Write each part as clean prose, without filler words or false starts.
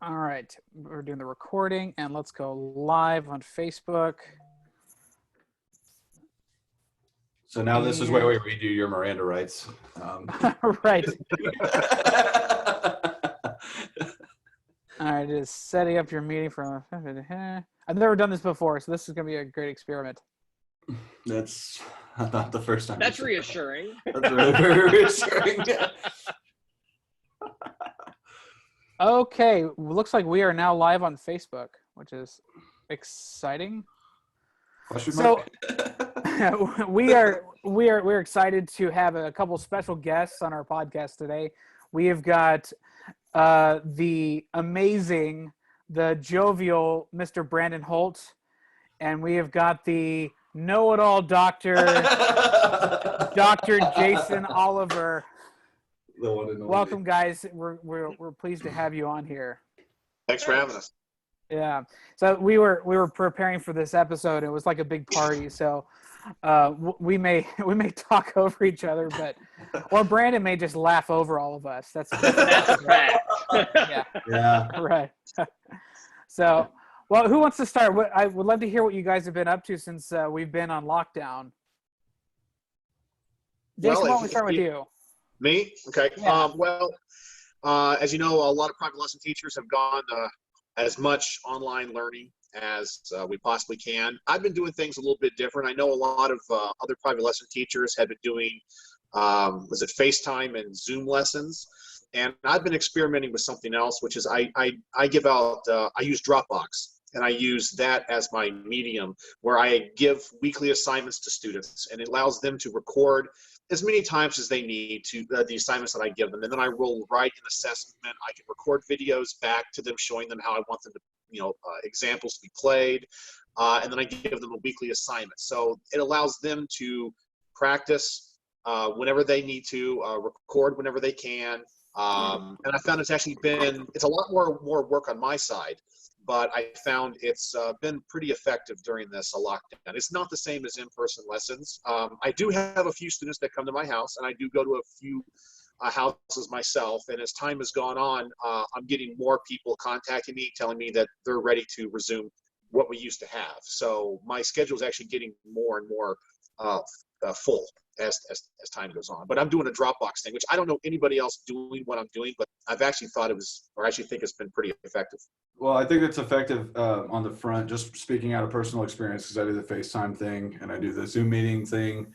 All right, we're doing the recording, and let's go live on Facebook. So now this is where we redo your Miranda rights. Right. All right, just setting up your meeting for. I've never done this before, so this is going to be a great experiment. That's not the first time. That's reassuring. That's really very reassuring. Okay, looks like we are now live on Facebook, which is exciting. Question mark? So we're excited to have a couple special guests on our podcast today. We have got the amazing, the jovial Mr. Brandon Holt, and we have got the know-it-all doctor, Dr. Jason Oliver. The one and only. Welcome, guys. We're pleased to have you on here. Thanks for having us. Yeah. So we were preparing for this episode. It was like a big party. So we may talk over each other, or Brandon may just laugh over all of us. That's a fact. Yeah. Right. So, well, who wants to start? I would love to hear what you guys have been up to since we've been on lockdown. Jason, why don't we start with you? Me? Okay. Yeah. As you know, a lot of private lesson teachers have gone as much online learning as we possibly can. I've been doing things a little bit different. I know a lot of other private lesson teachers have been doing, was it FaceTime and Zoom lessons? And I've been experimenting with something else, which is I give out, I use Dropbox. And I use that as my medium where I give weekly assignments to students, and it allows them to record as many times as they need to the assignments that I give them. And then I will write an assessment. I can record videos back to them showing them how I want them to, examples to be played. And then I give them a weekly assignment. So it allows them to practice whenever they need to, record whenever they can. And I found it's a lot more work on my side. But I found it's been pretty effective during this lockdown. It's not the same as in-person lessons. I do have a few students that come to my house, and I do go to a few houses myself. And as time has gone on, I'm getting more people contacting me, telling me that they're ready to resume what we used to have. So my schedule is actually getting more and more full as time goes on. But I'm doing a Dropbox thing, which I don't know anybody else doing what I'm doing, but I've actually thought think it's been pretty effective. Well, I think it's effective on the front, just speaking out of personal experience, because I do the FaceTime thing and I do the Zoom meeting thing.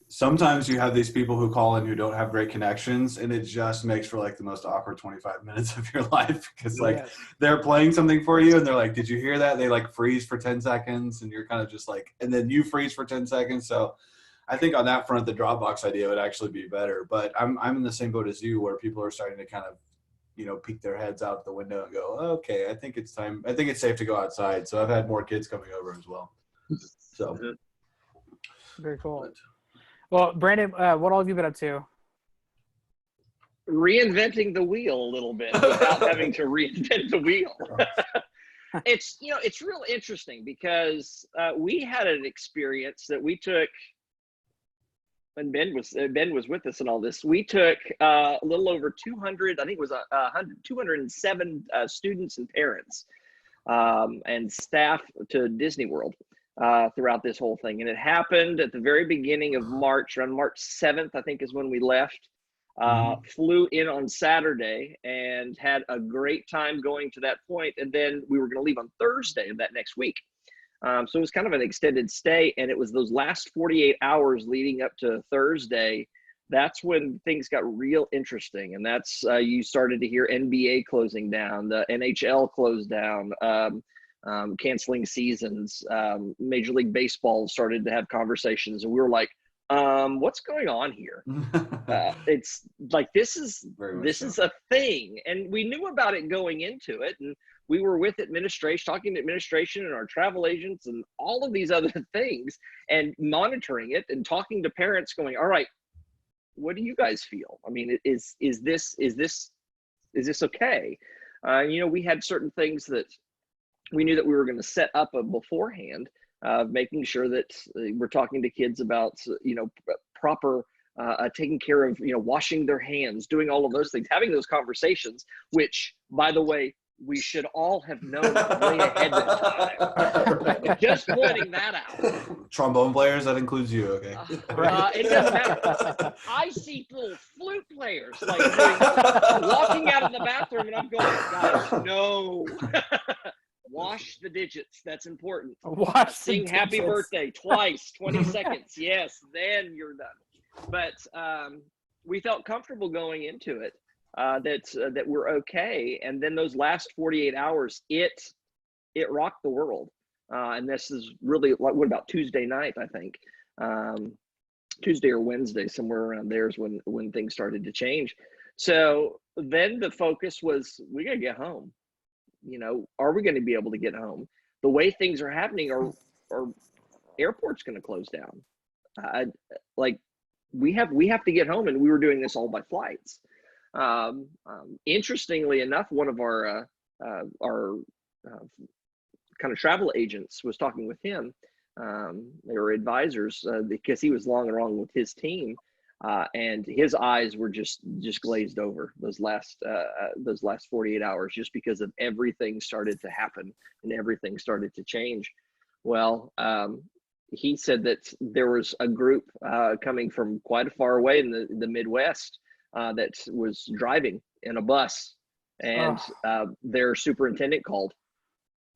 Sometimes you have these people who call in who don't have great connections, and it just makes for like the most awkward 25 minutes of your life because they're playing something for you and they're like, did you hear that? They like freeze for 10 seconds and you're kind of just like, and then you freeze for 10 seconds. So I think on that front, the Dropbox idea would actually be better, but I'm in the same boat as you where people are starting to kind of, peek their heads out the window and go, okay, I think it's time. I think it's safe to go outside. So I've had more kids coming over as well. So very cool. Well, Brandon, what all have you been up to? Reinventing the wheel a little bit without having to reinvent the wheel. It's real interesting because we had an experience that we took. And Ben was with us in all this. We took a little over 200, I think it was 207 students and parents and staff to Disney World throughout this whole thing. And it happened at the very beginning of March, around March 7th, I think is when we left. Flew in on Saturday and had a great time going to that point. And then we were going to leave on Thursday of that next week. So it was kind of an extended stay, and it was those last 48 hours leading up to Thursday. That's when things got real interesting, and that's you started to hear NBA closing down, the NHL closed down, canceling seasons. Major League Baseball started to have conversations, and we were like, what's going on here? It's like this is a thing, and we knew about it going into it, and we were with administration, talking to administration and our travel agents and all of these other things, and monitoring it and talking to parents, going, all right, what do you guys feel? I mean, is this okay? We had certain things that we knew that we were going to set up beforehand, making sure that we're talking to kids about, proper taking care of, washing their hands, doing all of those things, having those conversations, which, by the way, We should all have known way ahead of time. Just pointing that out. Trombone players, that includes you, okay? It doesn't matter. I see little flute players like walking out of the bathroom, and I'm going, guys, no. Wash the digits. That's important. Sing happy birthday twice, 20 seconds. Yes, then you're done. But we felt comfortable going into it, that we're okay. And then those last 48 hours, it rocked the world. And this is really, what about Tuesday night, I think. Tuesday or Wednesday, somewhere around there is when things started to change. So then the focus was, we got to get home. Are we going to be able to get home? The way things are happening, our airport's going to close down. We have to get home, and we were doing this all by flights. Interestingly enough, one of our kind of travel agents was talking with him. They were advisors because he was along with his team, and his eyes were just glazed over those last 48 hours, just because of everything started to happen and everything started to change. Well, he said that there was a group coming from quite far away in the Midwest that was driving in a bus, and their superintendent called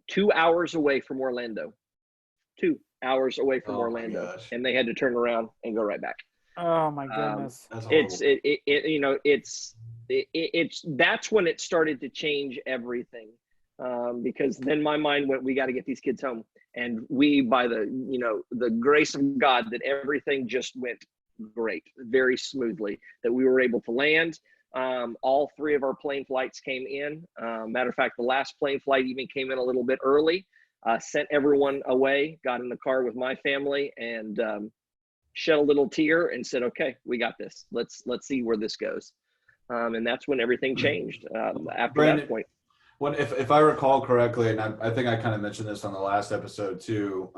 2 hours away from Orlando. 2 hours away from Orlando, and they had to turn around and go right back. Oh my goodness! That's when it started to change everything, because then my mind went, we got to get these kids home, and we, by the grace of God, that everything just went great, very smoothly, that we were able to land. All 3 of our plane flights came in. Matter of fact, the last plane flight even came in a little bit early. Sent everyone away, got in the car with my family, and shed a little tear and said, okay, we got this. Let's see where this goes. And that's when everything changed after Brandon, that point. If I recall correctly, and I think I kind of mentioned this on the last episode too,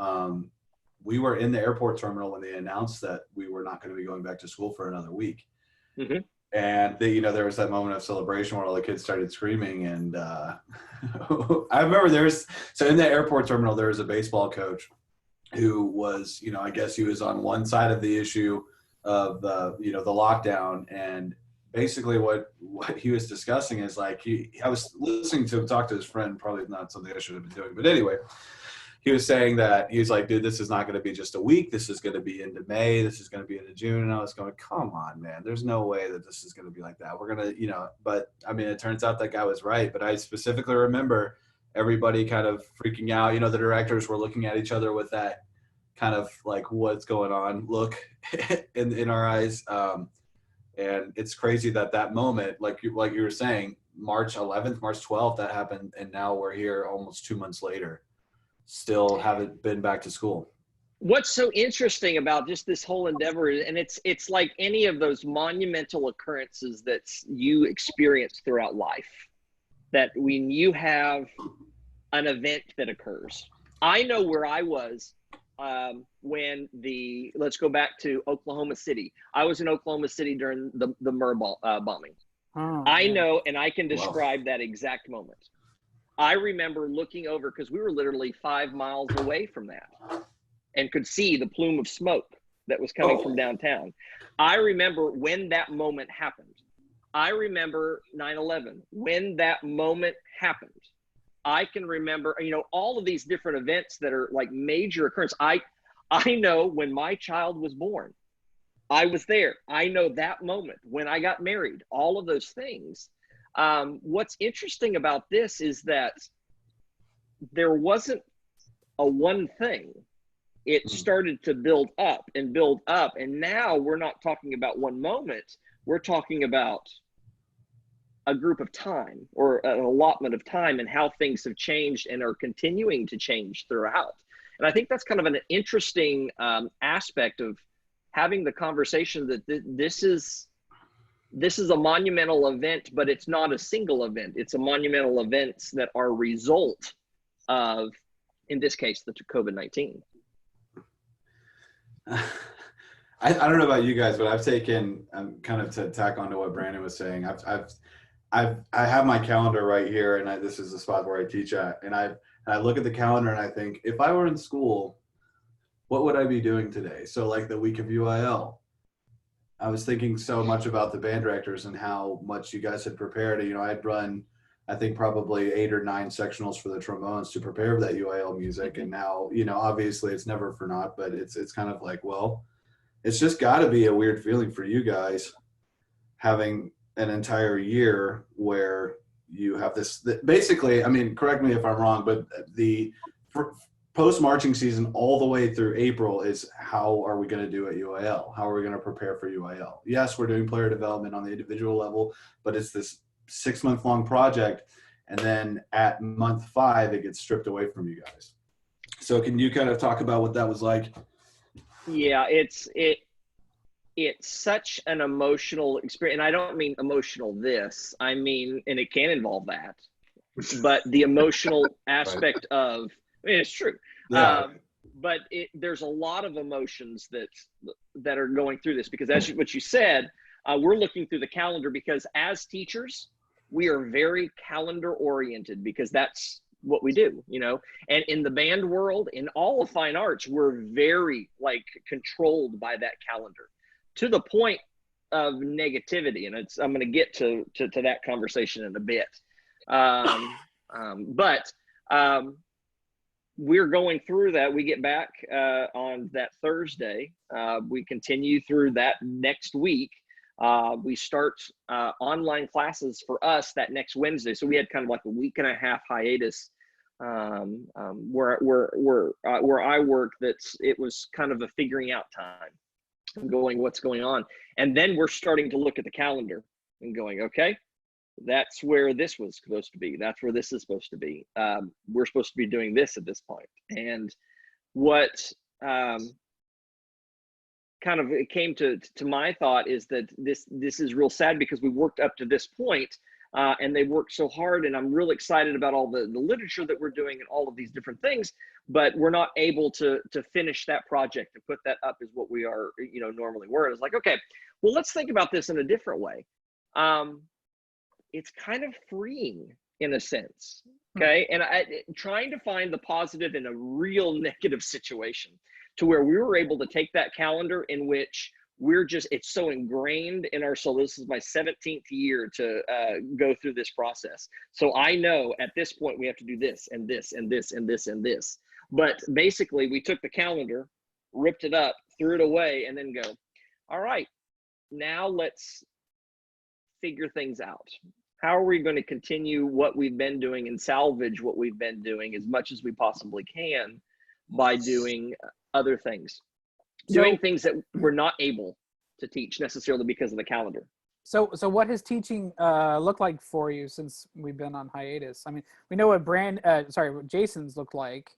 we were in the airport terminal when they announced that we were not going to be going back to school for another week. Mm-hmm. And there was that moment of celebration where all the kids started screaming. And I remember so in the airport terminal, there was a baseball coach who was, I guess he was on one side of the issue of the lockdown. And basically what he was discussing is like, I was listening to him talk to his friend, probably not something I should have been doing, but anyway, he was saying that he's like, dude, this is not going to be just a week. This is going to be into May. This is going to be into June. And I was going, come on, man. There's no way that this is going to be like that. We're going to, but I mean, it turns out that guy was right. But I specifically remember everybody kind of freaking out. The directors were looking at each other with that kind of like, what's going on look in our eyes. And it's crazy that moment, like you were saying, March 11th, March 12th, that happened. And now we're here almost 2 months later. Still haven't been back to school. What's so interesting about just this whole endeavor, and it's like any of those monumental occurrences that you experience throughout life, that when you have an event that occurs. I know where I was when let's go back to Oklahoma City. I was in Oklahoma City during the Murrah bombing. Oh, I know, and I can describe that exact moment. I remember looking over, because we were literally 5 miles away from that and could see the plume of smoke that was coming from downtown. I remember when that moment happened. I remember 9/11, when that moment happened. I can remember, all of these different events that are like major occurrences. I know when my child was born, I was there. I know that moment when I got married, all of those things. What's interesting about this is that there wasn't a one thing. It started to build up, and now we're not talking about one moment. We're talking about a group of time, or an allotment of time, and how things have changed and are continuing to change throughout. And I think that's kind of an interesting aspect of having the conversation, that this is a monumental event, but it's not a single event. It's a monumental events that are a result of, in this case, the COVID-19. I don't know about you guys, but I've taken, kind of to tack on to what Brandon was saying, I have my calendar right here, and this is the spot where I teach at, and I look at the calendar and I think, if I were in school, what would I be doing today? So like the week of UIL, I was thinking so much about the band directors and how much you guys had prepared. You know, I'd run, I think probably 8 or 9 sectionals for the trombones to prepare for that UIL music. And now, you know, obviously it's never for naught, but it's kind of like, well, it's just got to be a weird feeling for you guys having an entire year where you have this, basically, I mean, correct me if I'm wrong, but the post marching season all the way through April is how are we going to do at UIL? How are we going to prepare for UIL? Yes, we're doing player development on the individual level, but it's this 6-month long project. And then at month 5, it gets stripped away from you guys. So can you kind of talk about what that was like? Yeah, it's such an emotional experience. And I don't mean emotional this, I mean, and it can involve that, but the emotional aspect of, I mean, it's true. Yeah. But there's a lot of emotions that are going through this, because as what you said, we're looking through the calendar because as teachers, we are very calendar oriented because that's what we do, you know. And in the band world, in all of fine arts, we're very like controlled by that calendar to the point of negativity. And I'm going to get to that conversation in a bit. But we're going through that. We get back on that Thursday. We continue through that next week. We start online classes for us that next Wednesday. So we had kind of like a week and a half hiatus where I work. It was kind of a figuring out time, going what's going on, and then we're starting to look at the calendar and going, okay, that's where this was supposed to be. That's where this is supposed to be. We're supposed to be doing this at this point. And what kind of it came to my thought is that this is real sad because we worked up to this point, and they worked so hard, and I'm really excited about all the literature that we're doing and all of these different things, but we're not able to finish that project and put that up as what we are, you know, normally were. And it's like, okay, well, let's think about this in a different way. It's kind of freeing in a sense. Okay. And trying to find the positive in a real negative situation, to where we were able to take that calendar in which it's so ingrained in our soul. This is my 17th year to go through this process. So I know at this point we have to do this and this and this and this and this. But basically we took the calendar, ripped it up, threw it away, and then go, all right, now let's figure things out. How are we going to continue what we've been doing and salvage what we've been doing as much as we possibly can by doing other things, doing things that we're not able to teach necessarily because of the calendar. So what has teaching looked like for you since we've been on hiatus? I mean, we know what what Jason's looked like.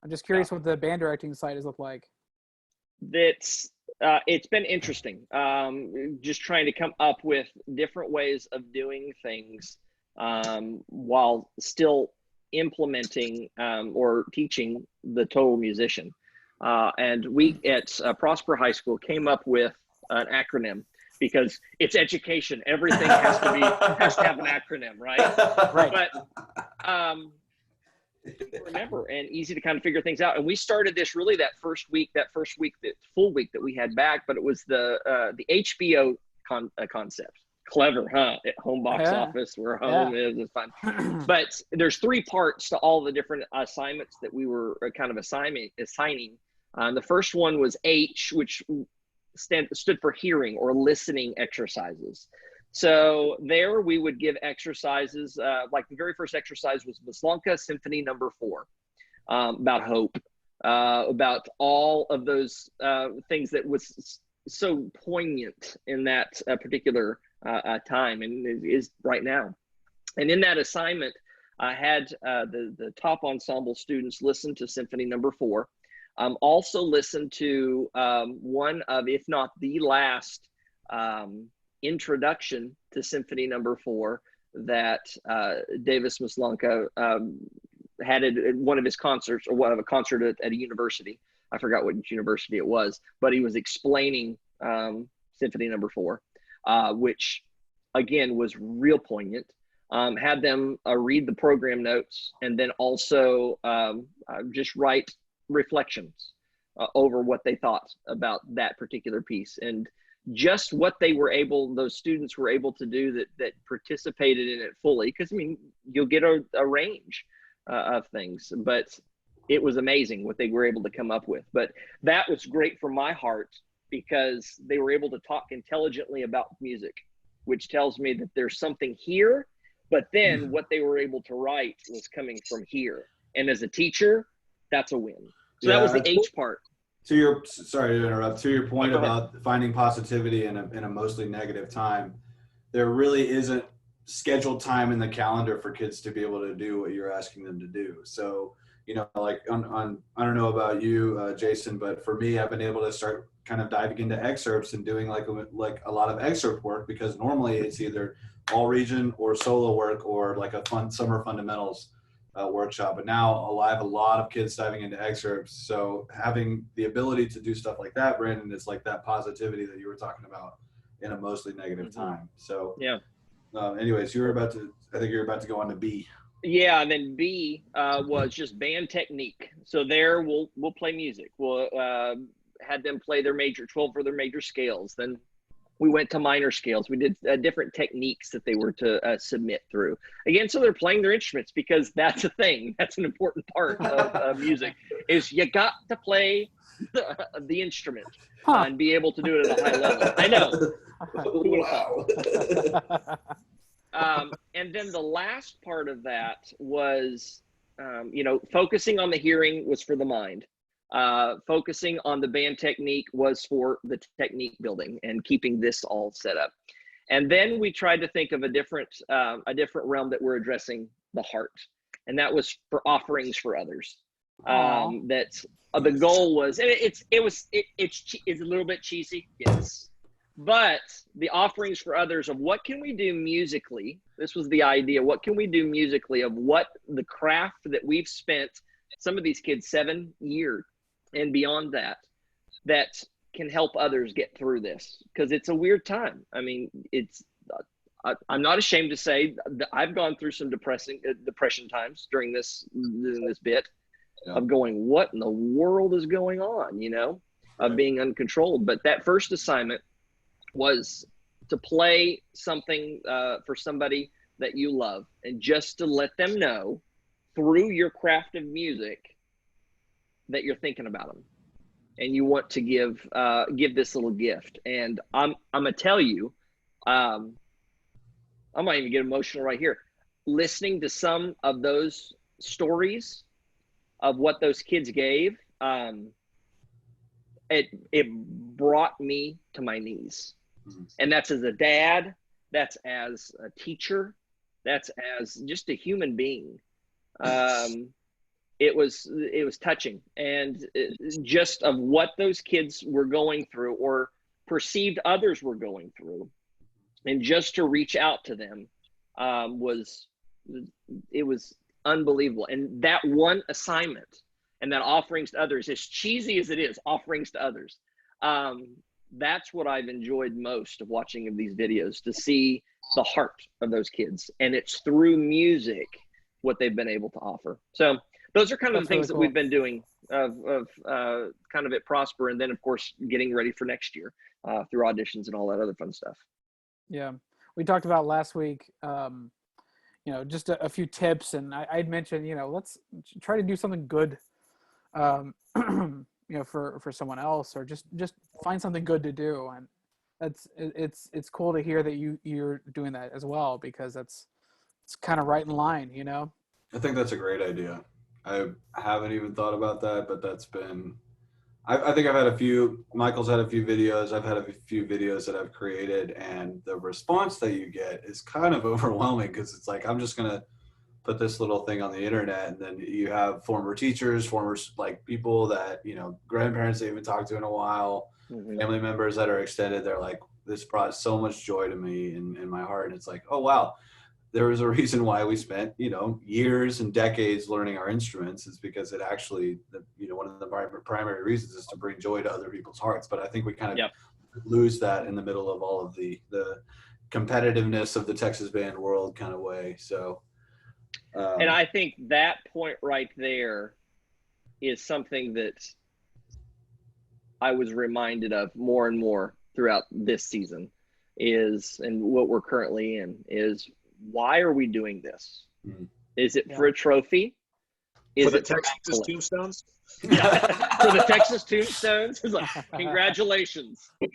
I'm just curious what the band directing side has looked like. It's been interesting. Just trying to come up with different ways of doing things while still implementing or teaching the total musician. And we at Prosper High School came up with an acronym because it's education. Everything has to have an acronym, right? Right. But remember, and easy to kind of figure things out. And we started this really that full week that we had back, but it was the HBO concept. Clever, huh? At home box office, where home is. It's fun. But there's 3 parts to all the different assignments that we were kind of assigning. The first one was H, which stood for hearing or listening exercises. So there we would give exercises, like the very first exercise was Maslanka Symphony No. 4, about hope, about all of those things that was so poignant in that particular time, and it is right now. And in that assignment, I had the top ensemble students listen to Symphony No. 4, also listen to one of, if not the last, introduction to Symphony No. 4 that Davis Maslanka had at one of his concerts, or one of a concert at a university. I forgot what university it was, but he was explaining Symphony No. 4, which again was real poignant. had them read the program notes, and then also just write reflections over what they thought about that particular piece, and just what those students were able to do that participated in it fully. Because I mean, you'll get a range of things, but it was amazing what they were able to come up with. But that was great for my heart, because they were able to talk intelligently about music, which tells me that there's something here, but then what they were able to write was coming from here. And as a teacher, that's a win. So that was the H part. Sorry to interrupt. To your point about finding positivity in a mostly negative time, there really isn't scheduled time in the calendar for kids to be able to do what you're asking them to do. So, you know, like on I don't know about you, Jason, but for me, I've been able to start kind of diving into excerpts and doing like a lot of excerpt work, because normally it's either all region or solo work or like a fun summer fundamentals workshop. But now I have a lot of kids diving into excerpts. So having the ability to do stuff like that, Brandon, is like that positivity that you were talking about in a mostly negative time. So yeah. Anyways, I think you're about to go on to B. Yeah, and then B was just band technique. So there we'll play music. We'll had them play their 12 for their major scales. Then we went to minor scales. We did different techniques that they were to submit through. Again, so they're playing their instruments, because that's a thing. That's an important part of music, is you got to play the instrument and be able to do it at a high level. I know. Wow. And then the last part of that was, focusing on the hearing was for the mind. Focusing on the band technique was for the technique building and keeping this all set up. And then we tried to think of a different realm that we're addressing, the heart. And that was for offerings for others. The goal was, and it's a little bit cheesy, yes. But the offerings for others of what can we do musically? This was the idea. What can we do musically of what the craft that we've spent, some of these kids 7 years and beyond that can help others get through this, because it's a weird time. I mean, I'm not ashamed to say that I've gone through some depression times during this bit of going, what in the world is going on, of being uncontrolled. But that first assignment was to play something for somebody that you love, and just to let them know through your craft of music that you're thinking about them, and you want to give this little gift. And I'm gonna tell you, I might even get emotional right here, listening to some of those stories of what those kids gave. It brought me to my knees. And that's as a dad, that's as a teacher, that's as just a human being. It was touching, and just of what those kids were going through or perceived others were going through, and just to reach out to them was unbelievable. And that one assignment and that offerings to others, as cheesy as it is, offerings to others, that's what I've enjoyed most of watching of these videos, to see the heart of those kids, and it's through music what they've been able to offer. So those are kind of the things that we've been doing of kind of at Prosper, and then of course getting ready for next year through auditions and all that other fun stuff. Yeah, we talked about last week, just a few tips, and I'd mentioned, let's try to do something good, for someone else, or just find something good to do. And it's cool to hear that you're doing that as well, because it's kind of right in line, I think that's a great idea. I haven't even thought about that, but that's been, I think I've had a few, Michael's had a few videos, I've had a few videos that I've created, and the response that you get is kind of overwhelming, because it's like, I'm just going to put this little thing on the internet, and then you have former teachers, like people that, grandparents they haven't talked to in a while, family members that are extended, they're like, this brought so much joy to me in my heart. And it's like, oh, wow. There was a reason why we spent, years and decades learning our instruments, is because it actually, one of the primary reasons is to bring joy to other people's hearts. But I think we kind of lose that in the middle of all of the competitiveness of the Texas band world kind of way. So, And I think that point right there is something that I was reminded of more and more throughout this season and what we're currently in is, why are we doing this? Mhm. Is it for a trophy? Is For the it for Texas accolades? Tombstones? For the Texas Tombstones? It's like, congratulations. Look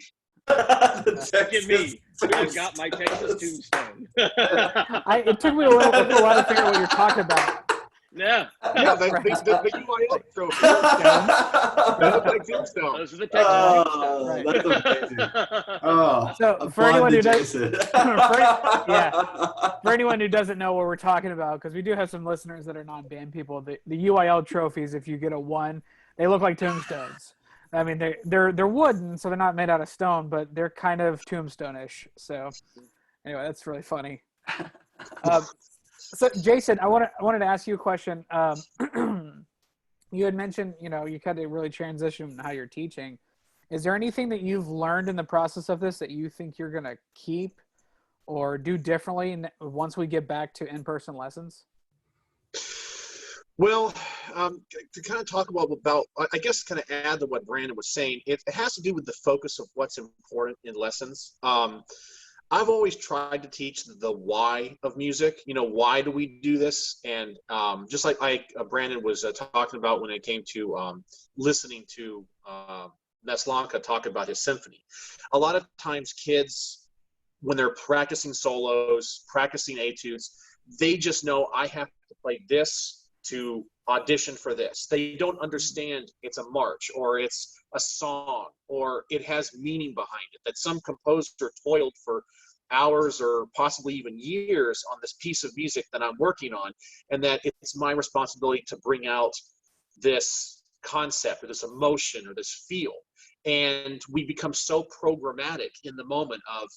at me. I've got my Texas Tombstone. It took me a little while to figure out what you're talking about. Yeah. Yeah, the UIL trophy. That's like Tombstone. Those are the Texas Tombstones. Oh, Right. that's amazing. Oh, So for anyone who does, Jason. for anyone who doesn't know what we're talking about, because we do have some listeners that are non-band people, the UIL trophies, if you get a 1, they look like tombstones. I mean, they're wooden, so they're not made out of stone, but they're kind of tombstone-ish. So anyway, that's really funny. So Jason, I wanted to ask you a question. You had mentioned, you kind of really transition how you're teaching. Is there anything that you've learned in the process of this that you think you're going to keep or do differently once we get back to in-person lessons? Well, to kind of talk about, I guess, kind of add to what Brandon was saying, it has to do with the focus of what's important in lessons. I've always tried to teach the why of music. Why do we do this? And just like Brandon was talking about when it came to listening to Neslanka talk about his symphony. A lot of times kids, when they're practicing solos, practicing etudes, they just know I have to play this to audition for this. They don't understand it's a march or it's a song or it has meaning behind it, that some composer toiled for hours or possibly even years on this piece of music that I'm working on, and that it's my responsibility to bring out this concept or this emotion or this feel. And we become so programmatic in the moment of,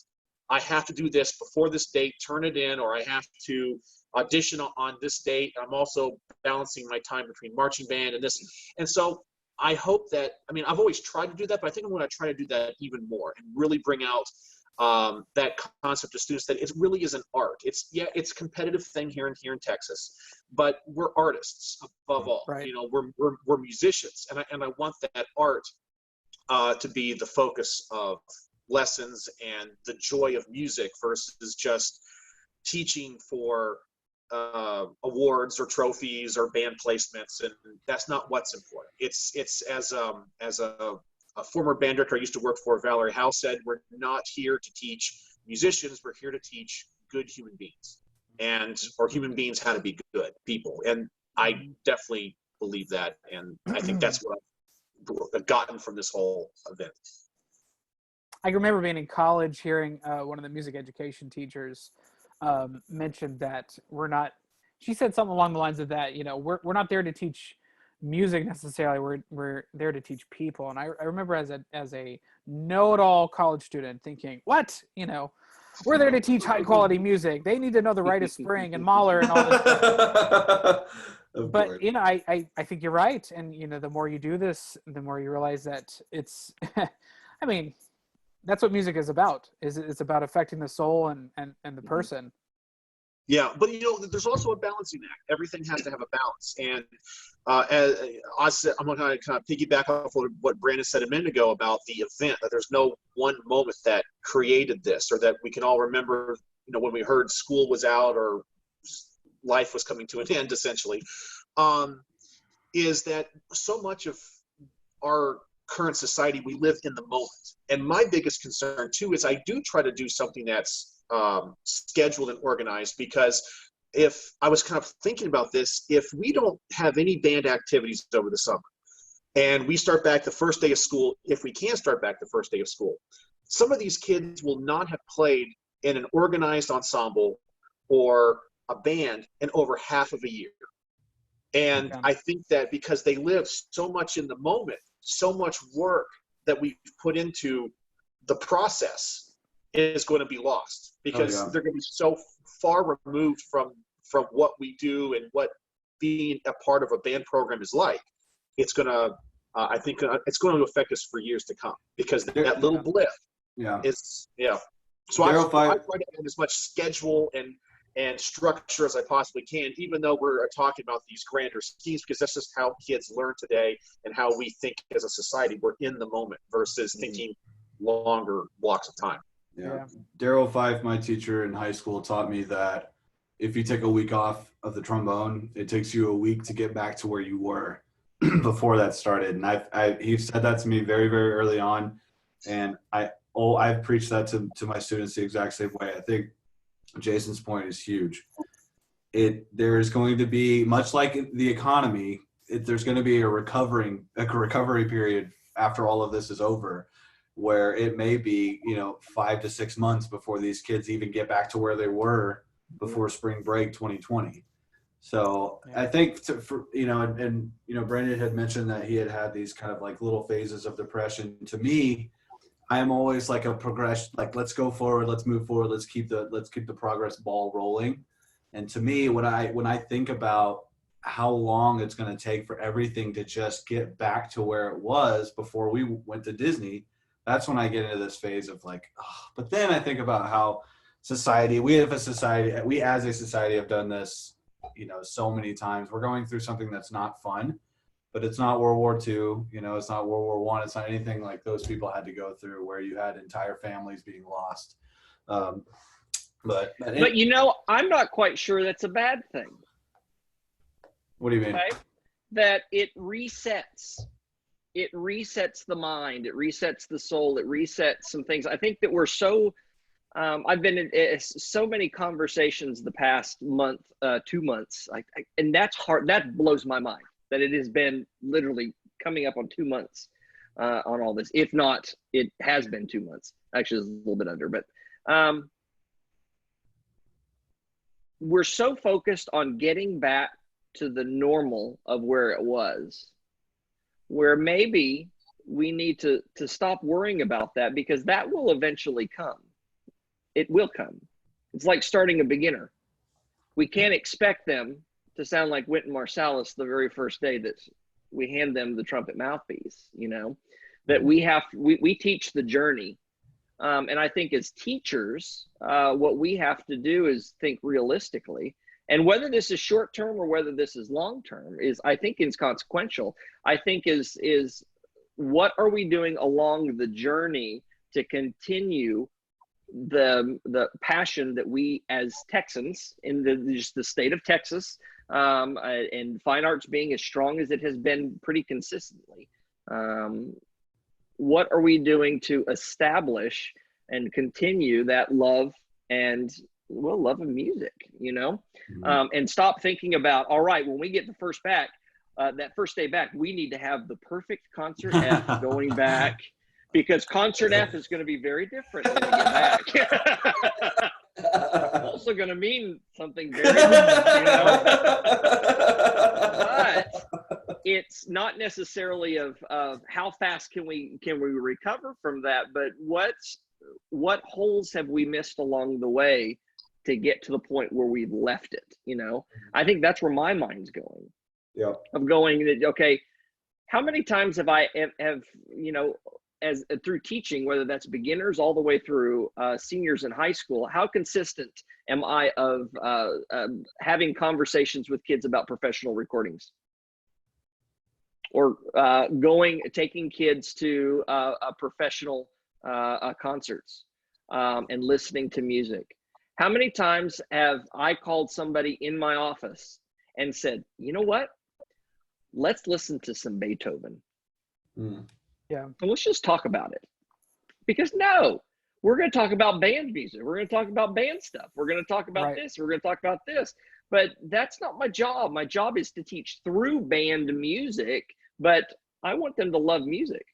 I have to do this before this date, turn it in, or I have to audition on this date. I'm also balancing my time between marching band and this. And so I hope that, I've always tried to do that, but I think I'm going to try to do that even more and really bring out that concept to students, that it really is an art. It's a competitive thing here in Texas, but we're artists above all. Right. We're musicians, and I want that art to be the focus of lessons and the joy of music versus just teaching for awards or trophies or band placements, and that's not what's important. It's as a former band director I used to work for, Valerie Howe, said, we're not here to teach musicians, we're here to teach good human beings, or human beings how to be good people. And I definitely believe that, and I think that's what I've gotten from this whole event. I remember being in college hearing one of the music education teachers mention that she said something along the lines of that, we're not there to teach music necessarily, we're there to teach people. And I remember as a know-it-all college student thinking, what, we're there to teach high quality music, they need to know the Rite of Spring and Mahler and all this stuff. But I think you're right, and the more you do this, the more you realize that it's that's what music is about. It's about affecting the soul and the person. Yeah, but there's also a balancing act. Everything has to have a balance. And as I said, I'm going to kind of piggyback off of what Brandon said a minute ago about the event, that there's no one moment that created this, or that we can all remember, when we heard school was out or life was coming to an end, essentially, is that so much of our current society, we live in the moment. And my biggest concern, too, is I do try to do something that's scheduled and organized, because if I was kind of thinking about this, if we don't have any band activities over the summer and we start back the first day of school, if we can start back the first day of school, some of these kids will not have played in an organized ensemble or a band in over half of a year. And I think that because they live so much in the moment, so much work that we've put into the process is going to be lost, because they're going to be so far removed from what we do and what being a part of a band program is like. It's going to, I think it's going to affect us for years to come, because that little blip is, So I Daryl, try to add as much schedule and structure as I possibly can, even though we're talking about these grander schemes, because that's just how kids learn today and how we think as a society. We're in the moment versus thinking longer blocks of time. Yeah. Daryl Fife, my teacher in high school, taught me that if you take a week off of the trombone, it takes you a week to get back to where you were before that started. And he said that to me very, very early on. And I've preached that to my students the exact same way. I think Jason's point is huge. There is going to be, much like the economy, there's going to be a recovery period after all of this is over, where it may be 5 to 6 months before these kids even get back to where they were before spring break 2020. So I think Brandon had mentioned that he had these kind of like little phases of depression. To me, I am always like a progression, like let's go forward, let's move forward, let's keep the progress ball rolling. And to me, when I think about how long it's going to take for everything to just get back to where it was before we went to Disney, that's when I get into this phase of like, oh. But then I think about how we as a society have done this, so many times. We're going through something that's not fun, but it's not World War II, it's not World War I, it's not anything like those people had to go through where you had entire families being lost. But I'm not quite sure that's a bad thing. What do you mean? Okay? That it resets the mind, it resets the soul, it resets some things. I think that we're so I've been in so many conversations the past month, 2 months, and that's hard. That blows my mind that it has been literally coming up on 2 months on all this. If not, it has been 2 months. Actually, it's a little bit under, but we're so focused on getting back to the normal of where it was, where maybe we need to stop worrying about that, because that will eventually come. It will come. It's like starting a beginner. We can't expect them to sound like Wynton Marsalis the very first day that we hand them the trumpet mouthpiece, that we teach the journey. And I think as teachers, what we have to do is think realistically. And whether this is short term or whether this is long term I think is consequential. I think is what are we doing along the journey to continue the passion that we as Texans in just the state of Texas, and fine arts being as strong as it has been pretty consistently. What are we doing to establish and continue that love of music, and stop thinking about, all right, when we get the that first day back, we need to have the perfect concert F going back, because concert F is going to be very different when we get back. Also going to mean something very different, But it's not necessarily of how fast can we recover from that, but what holes have we missed along the way to get to the point where we've left it? I think that's where my mind's going. Yeah. Of going that, okay, how many times have I as through teaching, whether that's beginners all the way through seniors in high school, how consistent am I of having conversations with kids about professional recordings, or taking kids to professional concerts and listening to music? How many times have I called somebody in my office and said, you know what? Let's listen to some Beethoven. Yeah. And let's just talk about it. Because we're going to talk about band music. We're going to talk about band stuff. We're going to talk about this. We're going to talk about this. But that's not my job. My job is to teach through band music, but I want them to love music.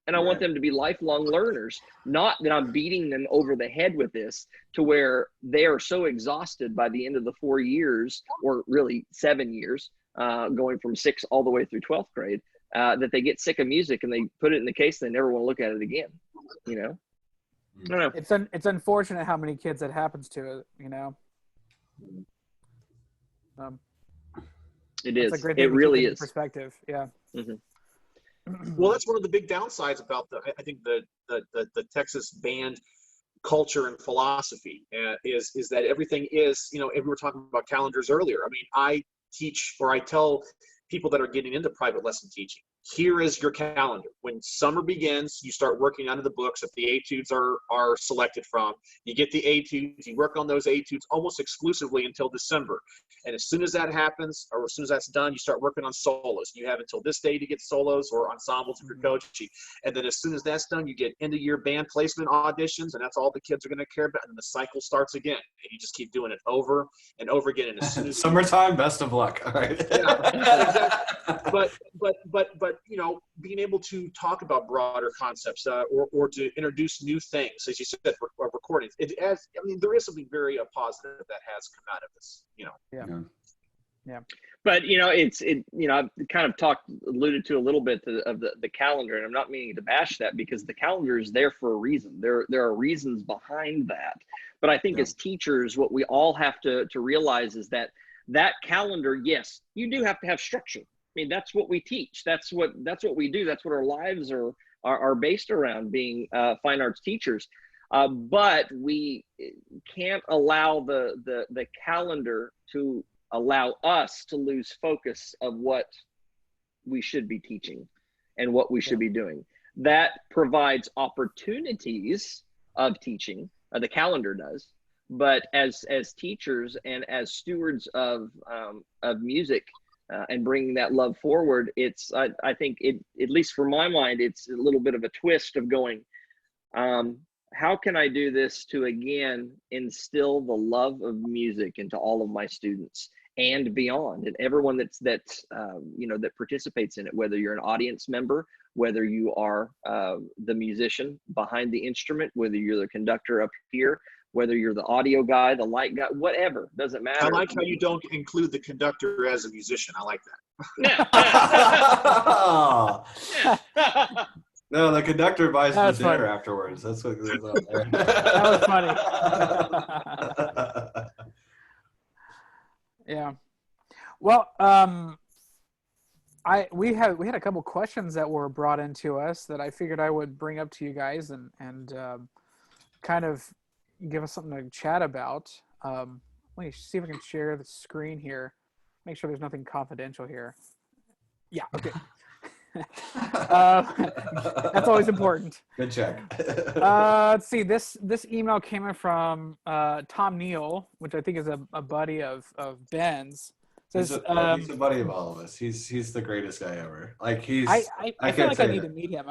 And I want them to be lifelong learners, not that I'm beating them over the head with this to where they are so exhausted by the end of the 4 years, or really 7 years, going from 6 all the way through 12th grade, that they get sick of music and they put it in the case. They never want to look at it again. I don't know. It's unfortunate how many kids that happens to. It is. It's a great It thing to really keep into is. Perspective. Yeah. Mm-hmm. Well, that's one of the big downsides about I think the Texas band culture and philosophy is that everything is, we were talking about calendars earlier. I mean, I teach, or I tell people that are getting into private lesson teaching, here is your calendar. When summer begins, you start working under the books that the etudes are selected from. You get the etudes, you work on those etudes almost exclusively until December. And as soon as that happens, or as soon as that's done, you start working on solos. You have until this day to get solos or ensembles if you're coaching. And then as soon as that's done, you get end-of-year band placement auditions, and that's all the kids are going to care about. And the cycle starts again. And you just keep doing it over and over again. And as soon as summertime, best of luck. All right. Yeah, exactly. But being able to talk about broader concepts or to introduce new things, as you said, recordings. There is something very positive that has come out of this. Yeah. But I've kind of alluded to a little bit of the calendar, and I'm not meaning to bash that, because the calendar is there for a reason. There are reasons behind that. But I think as teachers, what we all have to realize is that calendar, yes, you do have to have structure. I mean, that's what we teach. That's what we do. That's what our lives are based around, being fine arts teachers. But we can't allow the calendar to allow us to lose focus of what we should be teaching and what we should be doing. That provides opportunities of teaching, the calendar does, but as teachers and as stewards of music and bringing that love forward, I think at least for my mind, it's a little bit of a twist of going, how can I do this to, again, instill the love of music into all of my students and beyond, and everyone that participates in it, whether you're an audience member, whether you are the musician behind the instrument, whether you're the conductor up here, whether you're the audio guy, the light guy, whatever, doesn't matter. I like how you don't include the conductor as a musician. I like that. No, the conductor buys the dinner afterwards. That's what goes on there. That was funny. Yeah. Well, we had a couple questions that were brought into us that I figured I would bring up to you guys and kind of give us something to chat about. Let me see if I can share the screen here. Make sure there's nothing confidential here. Yeah. Okay. That's always important. Good check. Let's see. This email came in from Tom Neal, which I think is a buddy of Ben's. Says, he's a buddy of all of us. He's the greatest guy ever. Like I feel like I need to meet him.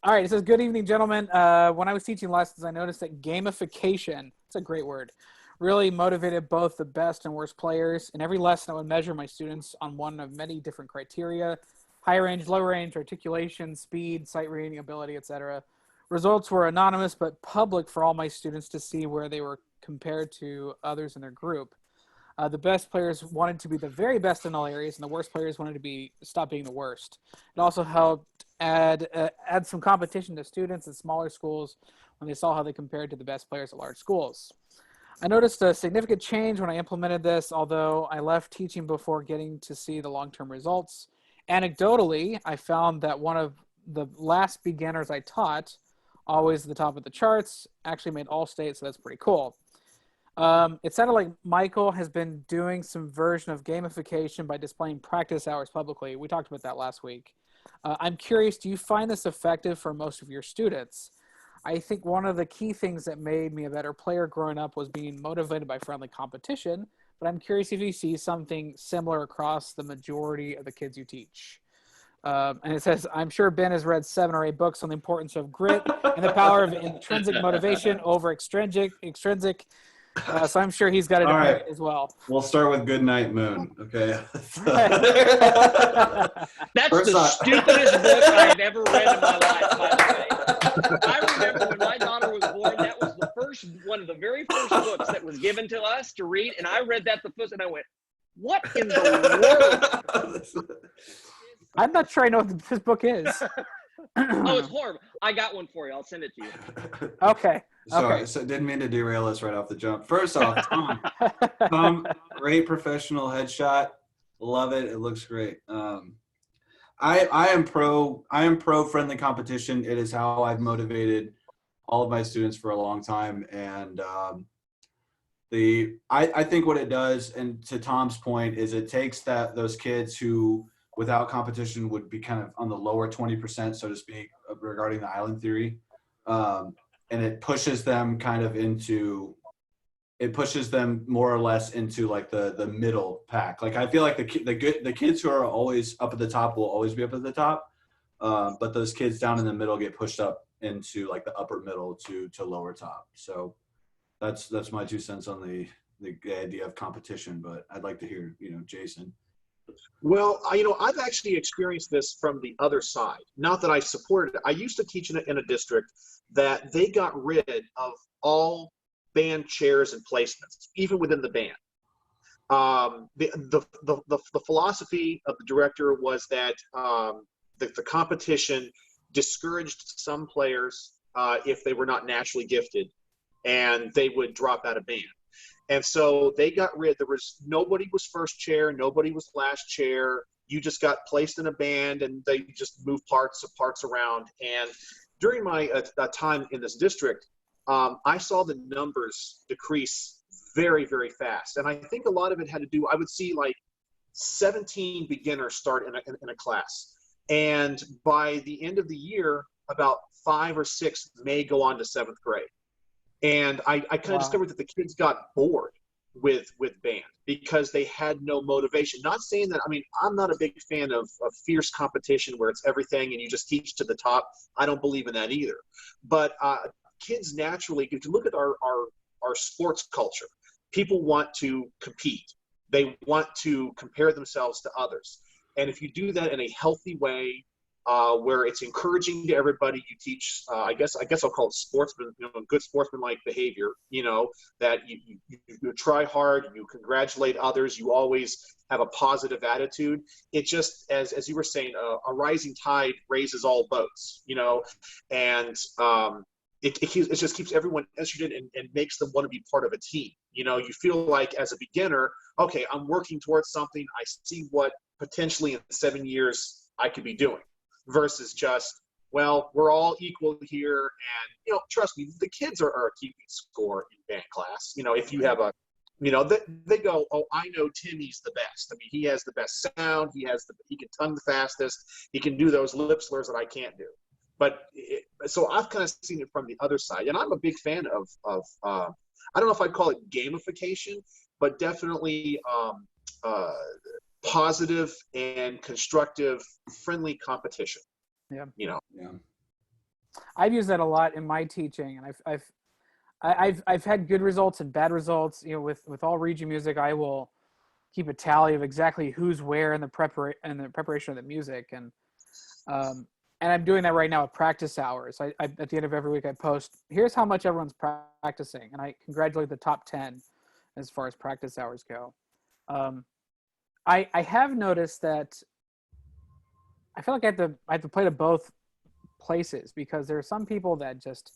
All right. It says, "Good evening, gentlemen. When I was teaching lessons, I noticed that gamification, it's a great word, really motivated both the best and worst players. In every lesson, I would measure my students on one of many different criteria: high range, low range, articulation, speed, sight reading ability, etc. Results were anonymous but public for all my students to see where they were compared to others in their group. The best players wanted to be the very best in all areas, and the worst players wanted to stop being the worst. It also helped add some competition to students in smaller schools when they saw how they compared to the best players at large schools. I noticed a significant change when I implemented this, although I left teaching before getting to see the long-term results. Anecdotally, I found that one of the last beginners I taught, always at the top of the charts, actually made all-state, so that's pretty cool. It sounded like Michael has been doing some version of gamification by displaying practice hours publicly. We talked about that last week. I'm curious, do you find this effective for most of your students? I think one of the key things that made me a better player growing up was being motivated by friendly competition, but I'm curious if you see something similar across the majority of the kids you teach. And it says, I'm sure Ben has read 7 or 8 books on the importance of grit and the power of intrinsic motivation over extrinsic. So I'm sure he's got it All right. as well. We'll start with Goodnight Moon, okay? That's the stupidest book I've ever read in my life, by the way. I remember when my daughter was born, that was one of the very first books that was given to us to read, and I read that the first, and I went, what in the world? I'm not sure I know what this book is. Oh, it's horrible. I got one for you. I'll send it to you. Okay. Sorry, so didn't mean to derail us right off the jump. First off, Tom, great professional headshot. Love it. It looks great. I am pro friendly competition. It is how I've motivated all of my students for a long time. And I think what it does, and to Tom's point, is it takes those kids who without competition would be kind of on the lower 20%, so to speak, regarding the island theory. And it pushes them kind of it pushes them more or less into like the middle pack. Like I feel like the kids who are always up at the top will always be up at the top, but those kids down in the middle get pushed up into like the upper middle to lower top. So that's my 2 cents on the idea of competition. But I'd like to hear Jason. Well, I've actually experienced this from the other side. Not that I supported it. I used to teach in a district that they got rid of all band chairs and placements, even within the band. The philosophy of the director was that the competition discouraged some players if they were not naturally gifted, and they would drop out of band. And so they got rid. Nobody was first chair, nobody was last chair. You just got placed in a band, and they just moved parts around. And during my time in this district, I saw the numbers decrease very, very fast. And I think a lot of it had to do, I would see like 17 beginners start in a class. And by the end of the year, about 5 or 6 may go on to 7th grade. And I kind of discovered that the kids got bored with band because they had no motivation. Not saying that, I'm not a big fan of fierce competition where it's everything and you just teach to the top. I don't believe in that either. But kids naturally, if you look at our sports culture, people want to compete. They want to compare themselves to others. And if you do that in a healthy way, where it's encouraging to everybody, you teach, I guess I'll call it sportsman, good sportsmanlike behavior, that you try hard, you congratulate others, you always have a positive attitude. It just, as you were saying, a rising tide raises all boats, and it just keeps everyone interested and makes them want to be part of a team. You feel like as a beginner, okay, I'm working towards something. I see what potentially in 7 years I could be doing, versus just, well, we're all equal here. And, trust me, the kids are keeping score in band class. If you have they go, oh, I know Timmy's the best. He has the best sound. He can tongue the fastest. He can do those lip slurs that I can't do. But so I've kind of seen it from the other side. And I'm a big fan of I don't know if I'd call it gamification, but definitely positive and constructive, friendly competition. Yeah. Yeah. I've used that a lot in my teaching, and I've had good results and bad results. With all Regi music, I will keep a tally of exactly who's where in the preparation of the music, and I'm doing that right now at practice hours. I at the end of every week I post, here's how much everyone's practicing, and I congratulate the top 10 as far as practice hours go. I have noticed that I feel like I have to play to both places, because there are some people that just,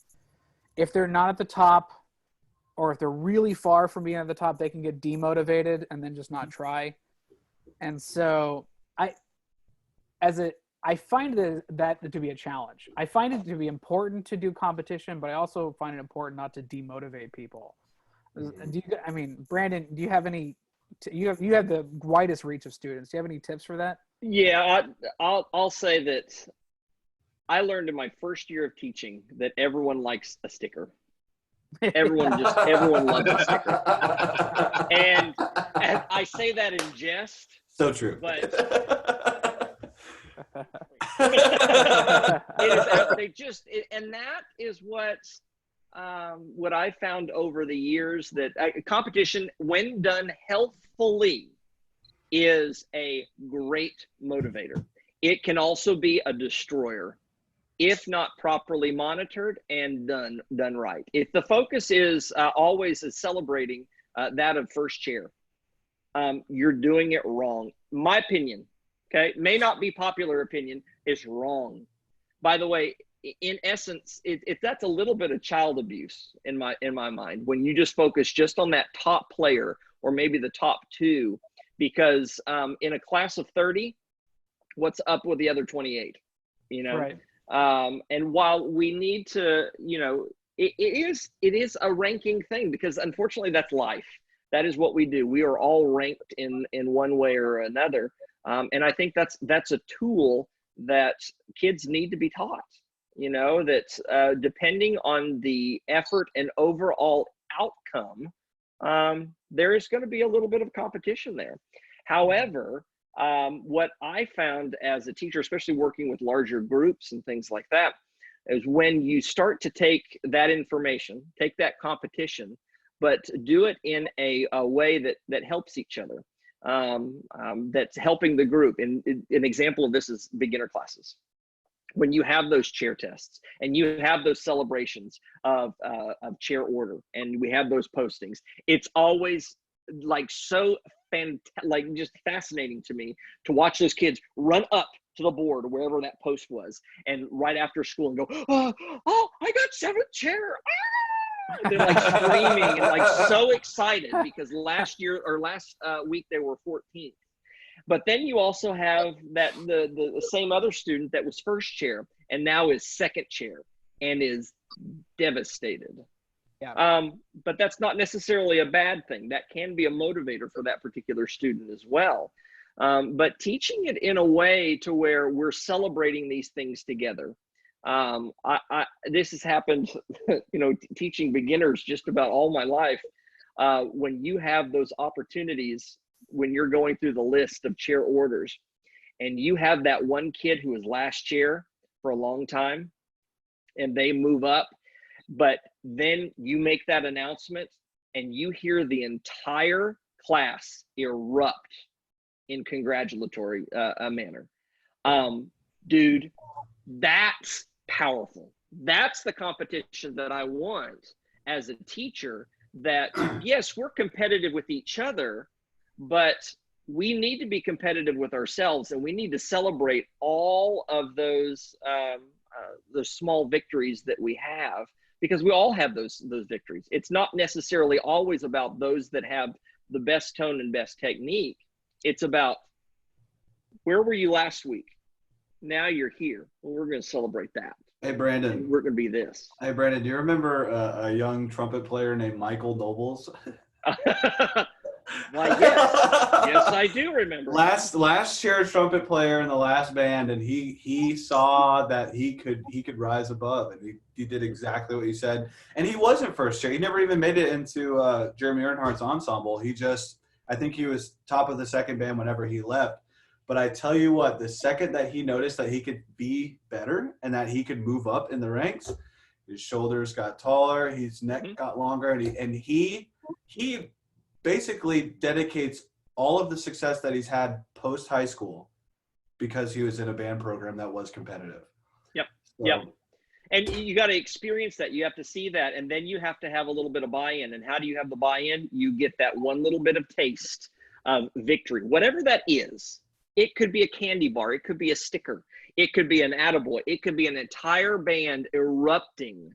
if they're not at the top, or if they're really far from being at the top, they can get demotivated and then just not try. And so I find that to be a challenge. I find it to be important to do competition, but I also find it important not to demotivate people. Brandon, do you have any? You have the widest reach of students. Do you have any tips for that? Yeah, I'll say that I learned in my first year of teaching that everyone likes a sticker. Everyone loves a sticker. And I say that in jest. So true. But and that is what I found over the years, that competition, when done healthfully, is a great motivator. It can also be a destroyer if not properly monitored and done right. If the focus is always celebrating that of first chair, you're doing it wrong. My opinion, okay, may not be popular opinion, is wrong. By the way, in essence, that's a little bit of child abuse in my mind, when you just focus just on that top player or maybe the top 2, because in a class of 30, What's up with the other 28? You know? Right. And while we need to, you know, it is a ranking thing, because unfortunately that's life. That is what we do. We are all ranked in one way or another. And I think that's a tool that kids need to be taught, you know, that depending on the effort and overall outcome, there is going to be a little bit of competition there. However, what I found as a teacher, especially working with larger groups and things like that, is when you start to take that information, take that competition, but do it in a way that helps each other, that's helping the group. And an example of this is beginner classes. When you have those chair tests and you have those celebrations of chair order, and we have those postings, it's always like so like just fascinating to me to watch those kids run up to the board or wherever that post was, and right after school and go, oh, I got 7th chair. Ah! They're like screaming and like so excited because last week they were 14th. But then you also have that the same other student that was 1st chair and now is 2nd chair and is devastated. Yeah. But that's not necessarily a bad thing. That can be a motivator for that particular student as well. But teaching it in a way to where we're celebrating these things together. This has happened, you know, teaching beginners just about all my life. When you have those opportunities, when you're going through the list of chair orders and you have that one kid who was last chair for a long time and they move up, but then you make that announcement and you hear the entire class erupt in congratulatory manner. Dude, that's powerful. That's the competition that I want as a teacher, that yes, we're competitive with each other, but we need to be competitive with ourselves, and we need to celebrate all of those small victories that we have, because we all have those victories. It's not necessarily always about those that have the best tone and best technique. It's about, where were you last week? Now you're here. Well, we're going to celebrate that. Hey, Brandon. And we're going to be this. Hey, Brandon, do you remember a young trumpet player named Michael Nobles? Why, yes, I do remember. Last chair trumpet player in the last band, and he saw that he could rise above, and he did exactly what you said. And he wasn't 1st chair. He never even made it into Jeremy Earnhardt's ensemble. I think he was top of the 2nd band whenever he left. But I tell you what, the second that he noticed that he could be better and that he could move up in the ranks, his shoulders got taller, his neck got longer, and he basically dedicates all of the success that he's had post high school because he was in a band program that was competitive. Yep. So, yep. And you got to experience that. You have to see that. And then you have to have a little bit of buy-in. And how do you have the buy-in? You get that one little bit of taste of victory, whatever that is. It could be a candy bar. It could be a sticker. It could be an attaboy. It could be an entire band erupting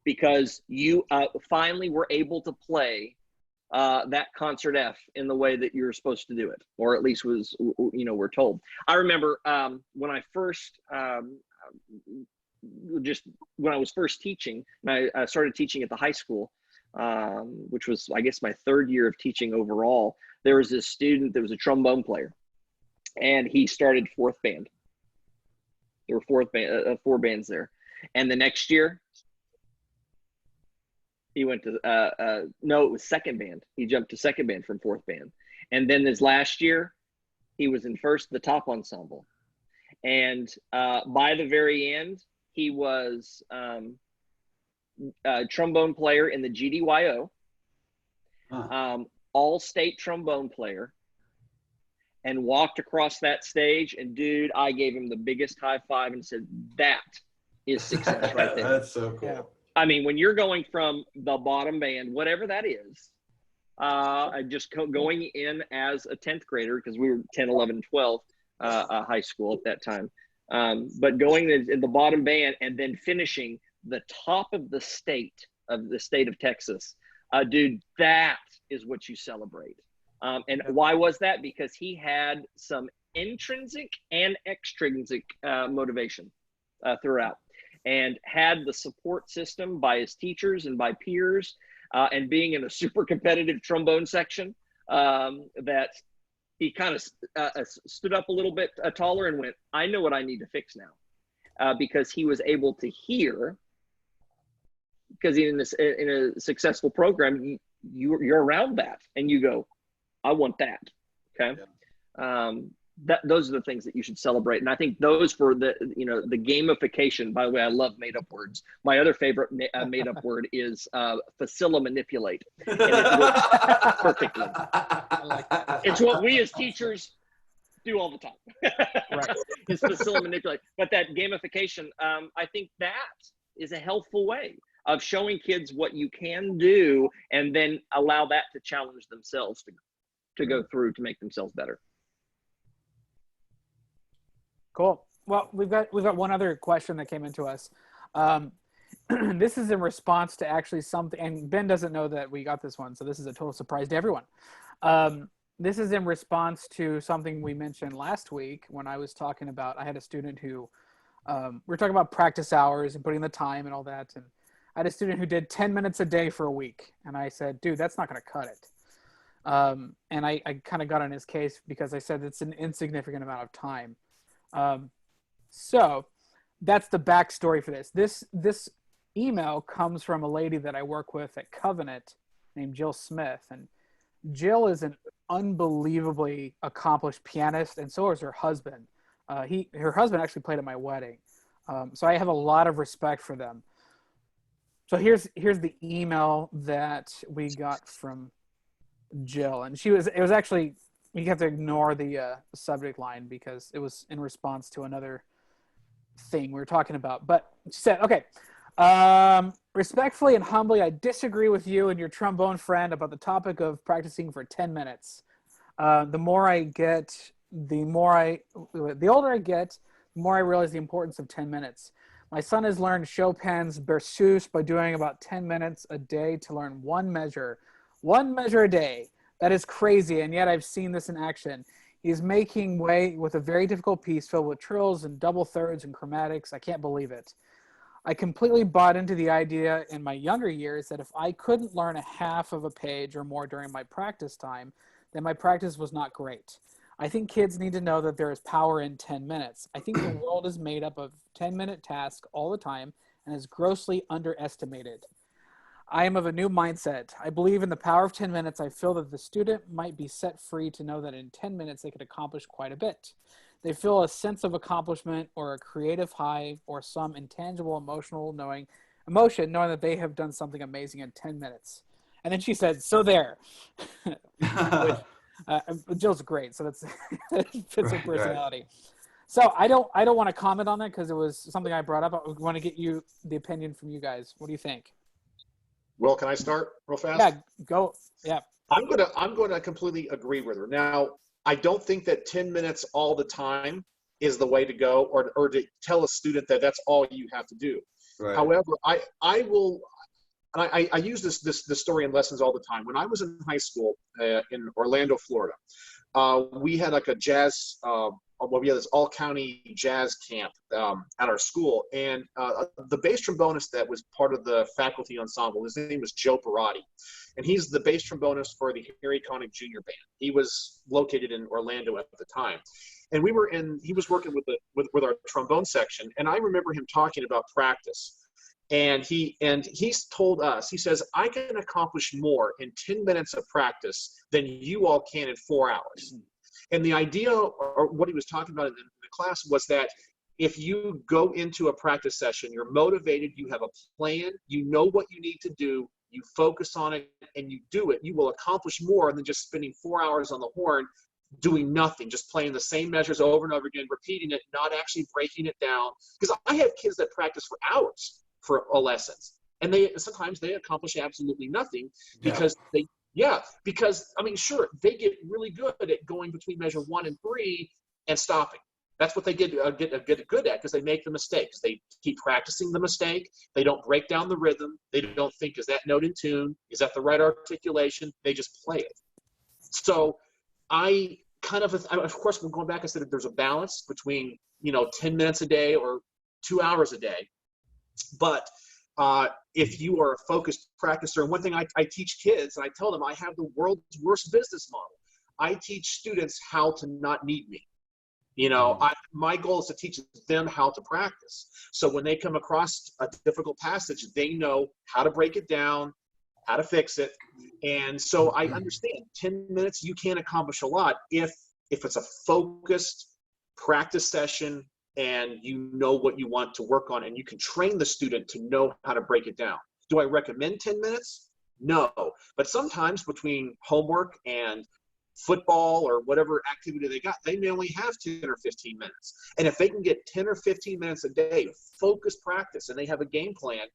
because you finally were able to play that concert F in the way that you're supposed to do it, or at least was, you know, we're told. I remember when I first, when I was first teaching, and I started teaching at the high school, which was, I guess, my 3rd year of teaching overall. There was this student that was a trombone player, and he started 4th band. There were 4 bands there. And the next year, he went to, no, it was 2nd band. He jumped to 2nd band from 4th band. And then this last year, he was in the top ensemble. And by the very end, he was a trombone player in the GDYO, all-state trombone player, and walked across that stage. And dude, I gave him the biggest high five and said, that is success right there. That's so cool. Yeah. I mean, when you're going from the bottom band, whatever that is, just going in as a 10th grader, because we were 10, 11, 12 high school at that time. But going in the bottom band and then finishing the top of the state of Texas, dude, that is what you celebrate. And why was that? Because he had some intrinsic and extrinsic motivation throughout, and had the support system by his teachers and by peers, and being in a super competitive trombone section, that he kind of stood up a little bit taller and went, I know what I need to fix now, because he was able to hear, because in a successful program, you're around that and you go, I want that. Okay. Yeah. Those are the things that you should celebrate. And I think those for the gamification, by the way, I love made up words. My other favorite made up word is facilimanipulate. And it works perfectly. It's what we as teachers do all the time. Right. It's facilimanipulate. But that gamification, I think that is a helpful way of showing kids what you can do, and then allow that to challenge themselves to go through to make themselves better. Cool. Well, we've got one other question that came into us. This is in response to actually something, and Ben doesn't know that we got this one, so this is a total surprise to everyone. This is in response to something we mentioned last week when I was talking about, I had a student who, we were talking about practice hours and putting the time and all that, and I had a student who did 10 minutes a day for a week, and I said, dude, that's not going to cut it. And I kind of got on his case because I said it's an insignificant amount of time. So that's the backstory for this. This email comes from a lady that I work with at Covenant named Jill Smith. And Jill is an unbelievably accomplished pianist, and so is her husband. Her husband actually played at my wedding. So I have a lot of respect for them. So here's the email that we got from Jill, and it was actually, you have to ignore the subject line because it was in response to another thing we were talking about. But she said, okay, respectfully and humbly, I disagree with you and your trombone friend about the topic of practicing for 10 minutes. The older I get, the more I realize the importance of 10 minutes. My son has learned Chopin's Berceuse by doing about 10 minutes a day to learn one measure a day. That is crazy, and yet I've seen this in action. He's making way with a very difficult piece filled with trills and double thirds and chromatics. I can't believe it. I completely bought into the idea in my younger years that if I couldn't learn a half of a page or more during my practice time, then my practice was not great. I think kids need to know that there is power in 10 minutes. I think the world is made up of 10-minute tasks all the time and is grossly underestimated. I am of a new mindset. I believe in the power of 10 minutes. I feel that the student might be set free to know that in 10 minutes they could accomplish quite a bit. They feel a sense of accomplishment or a creative high or some intangible emotion knowing that they have done something amazing in 10 minutes. And then she said, so there. Which, Jill's great, so that's fits her personality. Right. So I don't want to comment on that because it was something I brought up. I want to get the opinion from you guys. What do you think? Will, can I start real fast? Yeah, go. Yeah. I'm gonna completely agree with her. Now, I don't think that 10 minutes all the time is the way to go, or to tell a student that that's all you have to do. Right. However, I use this story in lessons all the time. When I was in high school in Orlando, Florida, we had like a jazz, we had this all-county jazz camp at our school, and the bass trombonist that was part of the faculty ensemble, his name was Joe Parati, and he's the bass trombonist for the Harry Connick Jr. Band. He was located in Orlando at the time, and he was working with our trombone section, and I remember him talking about practice. And he's told us, he says, I can accomplish more in 10 minutes of practice than you all can in 4 hours. And the idea, or what he was talking about in the class, was that if you go into a practice session, you're motivated, you have a plan, you know what you need to do, you focus on it, and you do it, you will accomplish more than just spending 4 hours on the horn doing nothing, just playing the same measures over and over again, repeating it, not actually breaking it down. Because I have kids that practice for hours for lessons, and sometimes they accomplish absolutely nothing because because I mean, sure, they get really good at going between measure 1 and 3 and stopping. That's what they get good at, because they make the mistakes. They keep practicing the mistake. They don't break down the rhythm. They don't think, is that note in tune? Is that the right articulation? They just play it. So I kind of, of course, we're going back, I said that there's a balance between, 10 minutes a day or 2 hours a day. But if you are a focused practicer, and one thing I teach kids, and I tell them I have the world's worst business model. I teach students how to not need me. My goal is to teach them how to practice. So when they come across a difficult passage, they know how to break it down, how to fix it. And so I understand 10 minutes, you can accomplish a lot if it's a focused practice session and you know what you want to work on, and you can train the student to know how to break it down. Do I recommend 10 minutes? No. But sometimes between homework and football or whatever activity they got, they may only have 10 or 15 minutes. And if they can get 10 or 15 minutes a day of focused practice and they have a game plan,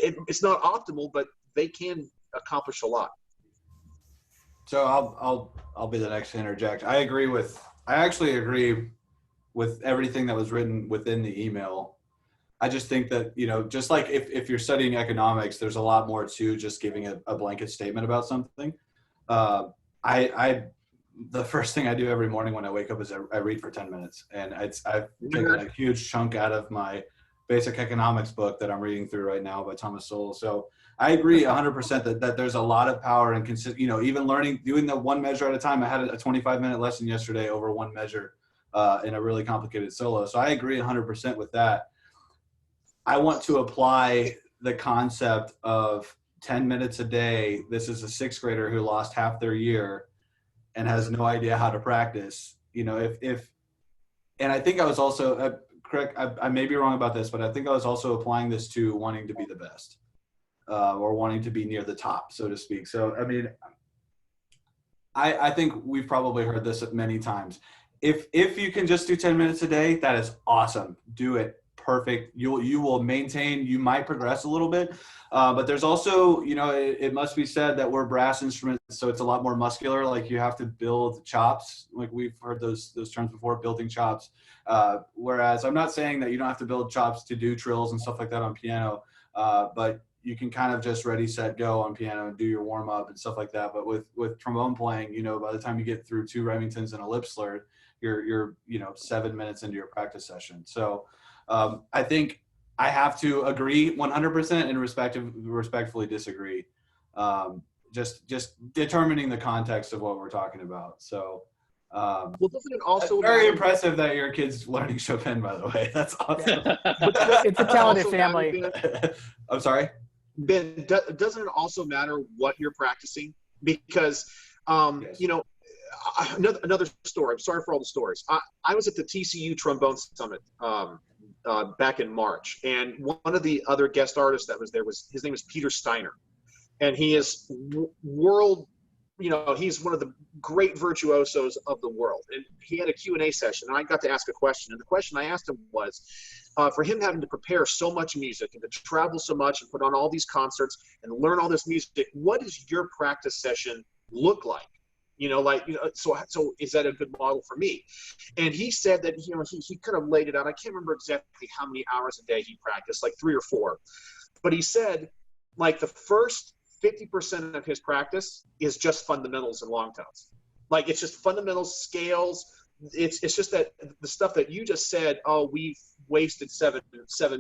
it's not optimal, but they can accomplish a lot. So I'll be the next to interject. I actually agree with everything that was written within the email. I just think that, just like if you're studying economics, there's a lot more to just giving a blanket statement about something. The first thing I do every morning when I wake up is I read for 10 minutes, and I've taken a huge chunk out of my basic economics book that I'm reading through right now by Thomas Sowell. So I agree 100% that there's a lot of power in even doing the one measure at a time. I had a 25-minute lesson yesterday over one measure in a really complicated solo. So I agree 100% with that. I want to apply the concept of 10 minutes a day. This is a sixth grader who lost half their year and has no idea how to practice. And I think I was also, correct, I may be wrong about this, but I think I was also applying this to wanting to be the best or wanting to be near the top, so to speak. So, I think we've probably heard this many times. If you can just do 10 minutes a day, that is awesome. Do it. Perfect. You will maintain, you might progress a little bit, but there's also, it must be said that we're brass instruments, so it's a lot more muscular. Like you have to build chops. Like we've heard those terms before, building chops. Whereas I'm not saying that you don't have to build chops to do trills and stuff like that on piano, but you can kind of just ready, set, go on piano and do your warm up and stuff like that. But with trombone playing, by the time you get through 2 Remingtons and a lip slur, you're 7 minutes into your practice session. So I think I have to agree 100% and respectfully disagree. Just determining the context of what we're talking about. So, well, doesn't it also very impressive that your kid's learning Chopin, by the way. That's awesome. It's a talented family. I'm sorry? Ben, doesn't it also matter what you're practicing? Because, Yes. Another story. I'm sorry for all the stories. I was at the TCU Trombone Summit back in March, and one of the other guest artists that was there his name is Peter Steiner, and he is world. He's one of the great virtuosos of the world, and he had a Q&A session, and I got to ask a question, and the question I asked him was, for him having to prepare so much music and to travel so much and put on all these concerts and learn all this music, what does your practice session look like? So is that a good model for me? And he said that, he kind of laid it out. I can't remember exactly how many hours a day he practiced, like 3 or 4. But he said, like, the first 50% of his practice is just fundamentals and long tones. Like, it's just fundamentals, scales. It's just that the stuff that you just said, we wasted seven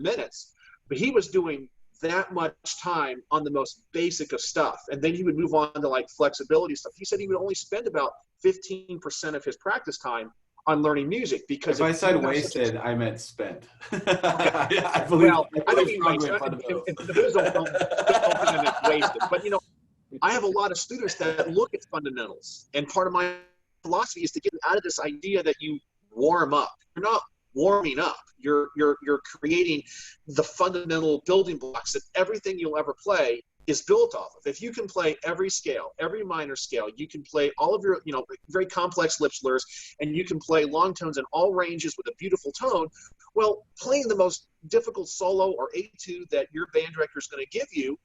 minutes. But he was doing that much time on the most basic of stuff, and then he would move on to like flexibility stuff. He said he would only spend about 15% of his practice time on learning music, because if I said wasted, I meant spent. I don't mean wasted. Please don't think that it's wasted. But I have a lot of students that look at fundamentals, and part of my philosophy is to get out of this idea that you warm up. You're not warming up. You're creating the fundamental building blocks that everything you'll ever play is built off of. If you can play every scale, every minor scale, you can play all of your, very complex lip slurs, and you can play long tones in all ranges with a beautiful tone. Well, playing the most difficult solo or etude that your band director is going to give you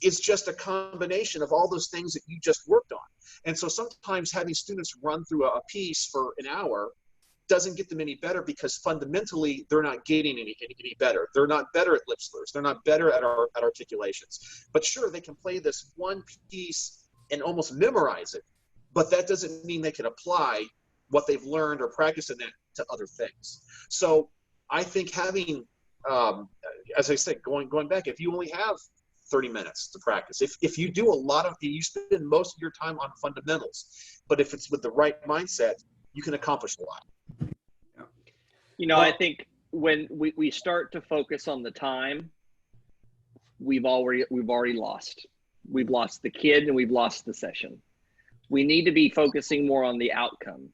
is just a combination of all those things that you just worked on. And so sometimes having students run through a piece for an hour doesn't get them any better, because fundamentally they're not getting any better. They're not better at lip slurs. They're not better at articulations. But sure, they can play this one piece and almost memorize it. but that doesn't mean they can apply what they've learned or practiced in that to other things. So I think having, as I said, going back, if you only have 30 minutes to practice, if you do a lot of, you spend most of your time on fundamentals, but if it's with the right mindset, you can accomplish a lot. You know, I think when we start to focus on the time, we've already lost. We've lost the kid and we've lost the session. We need to be focusing more on the outcome.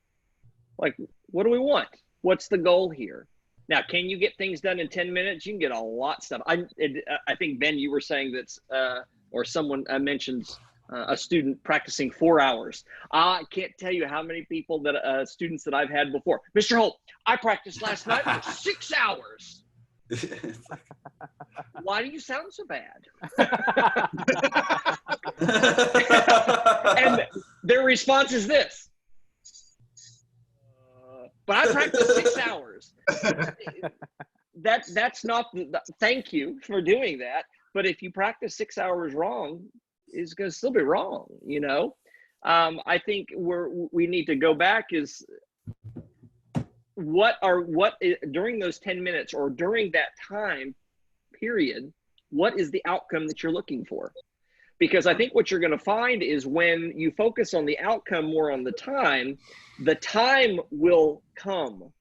Like, what do we want? What's the goal here? Now, can you get things done in 10 minutes? You can get a lot of stuff. I think, Ben, you were saying that, or someone mentioned a student practicing 4 hours. I can't tell you how many people that students that I've had before. Mr. Holt, I practiced last night for 6 hours. Why do you sound so bad? And their response is this. But I practiced 6 hours. That's not thank you for doing that. But if you practice 6 hours wrong, it's going to still be wrong. You know, I think we need to go back is during those 10 minutes or during that time period, what is the outcome that you're looking for? Because I think what you're going to find is when you focus on the outcome more on the time will come.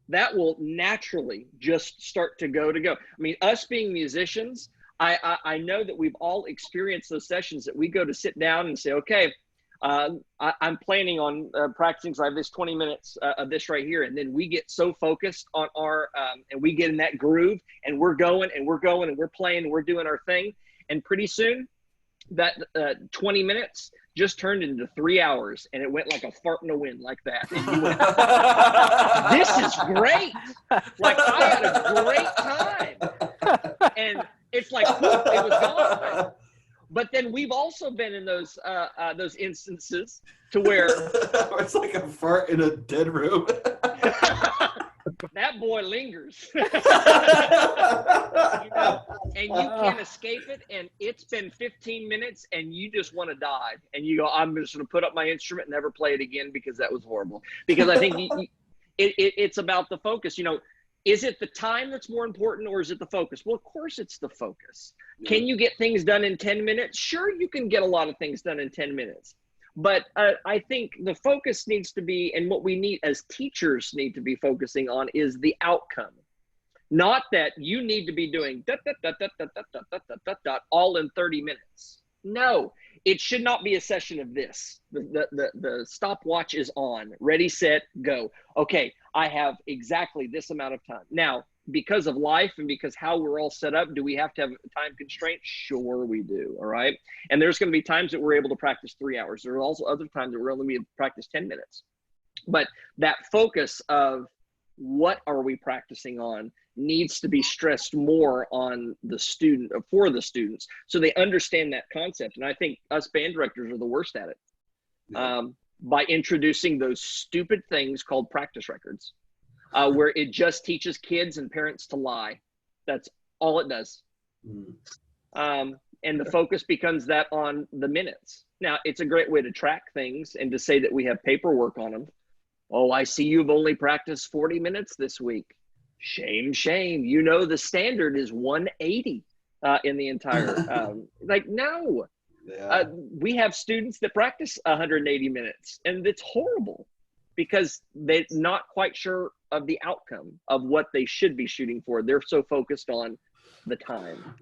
That will naturally just start to go. I mean, us being musicians, I know that we've all experienced those sessions that we go to sit down and say, okay, I'm planning on practicing, so I have this 20 minutes of this right here. And then we get so focused on our, and we get in that groove and we're going and we're playing and we're doing our thing. And pretty soon that 20 minutes just turned into 3 hours and it went like a fart in the wind like that. And you went, this is great. Like I had a great time. And it's like, whoop, it was gone. But then we've also been in those instances to where it's like a fart in a dead room. That boy lingers. You know, and you can't escape it. And it's been 15 minutes and you just want to dive. And you go, I'm just going to put up my instrument and never play it again because that was horrible. Because I think it's about the focus. You know, is it the time that's more important or is it the focus? Well, of course it's the focus. Yeah. Can you get things done in 10 minutes? Sure, you can get a lot of things done in 10 minutes. But I think the focus needs to be, and what we need as teachers need to be focusing on is the outcome. Not that you need to be doing all in 30 minutes. No, it should not be a session of this. The stopwatch is on, ready, set, go. Okay, I have exactly this amount of time. Now, because of life and because how we're all set up, do we have to have time constraints? Sure we do, all right? And there's going to be times that we're able to practice 3 hours. There are also other times that we're only able to practice 10 minutes. But that focus of what are we practicing on needs to be stressed more on the student, for the students, so they understand that concept. And I think us band directors are the worst at it. Yeah. By introducing those stupid things called practice records, where it just teaches kids and parents to lie. That's all it does. And the focus becomes that on the minutes. Now, it's a great way to track things and to say that we have paperwork on them. Oh, I see you've only practiced 40 minutes this week. Shame, shame. You know the standard is 180 in the entire, like, no. Yeah. We have students that practice 180 minutes, and it's horrible because they're not quite sure of the outcome of what they should be shooting for. They're so focused on the time.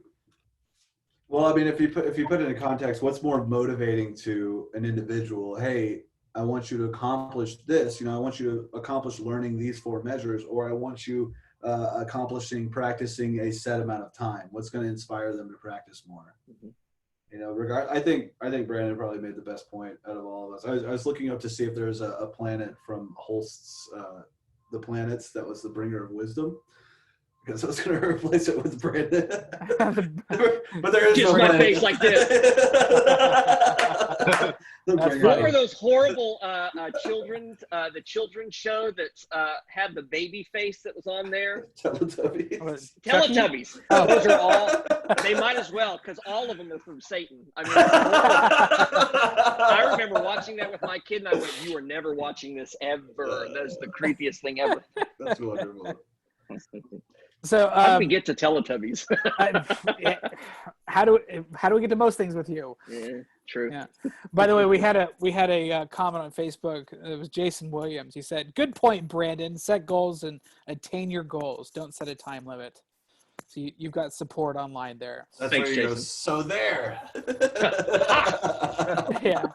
Well, I mean, if you put it in context, what's more motivating to an individual? Hey, I want you to accomplish this. You know, I want you to accomplish learning these 4 measures, or I want you practicing a set amount of time. What's going to inspire them to practice more? Mm-hmm. You know, I think Brandon probably made the best point out of all of us. I was looking up to see if there's a planet from Holst's The Planets that was the bringer of wisdom. Because I was going to replace it with Brandon. But there is Just no my Brandon. face like this. That's What funny. were those horrible the children's show that had the baby face that was on there? Teletubbies. Chucky? Teletubbies. Oh. Those are all. They might as well, because all of them are from Satan. I mean, I remember watching that with my kid, and I went, "You are never watching this ever. That's the creepiest thing ever." That's wonderful. So How did we get to Teletubbies? how do we get to most things with you? Yeah, true. Yeah. By the way, we had a comment on Facebook. It was Jason Williams. He said, "Good point, Brandon. Set goals and attain your goals. Don't set a time limit." So you've got support online there. That's Thanks, where he Jason. goes, so there. Yeah.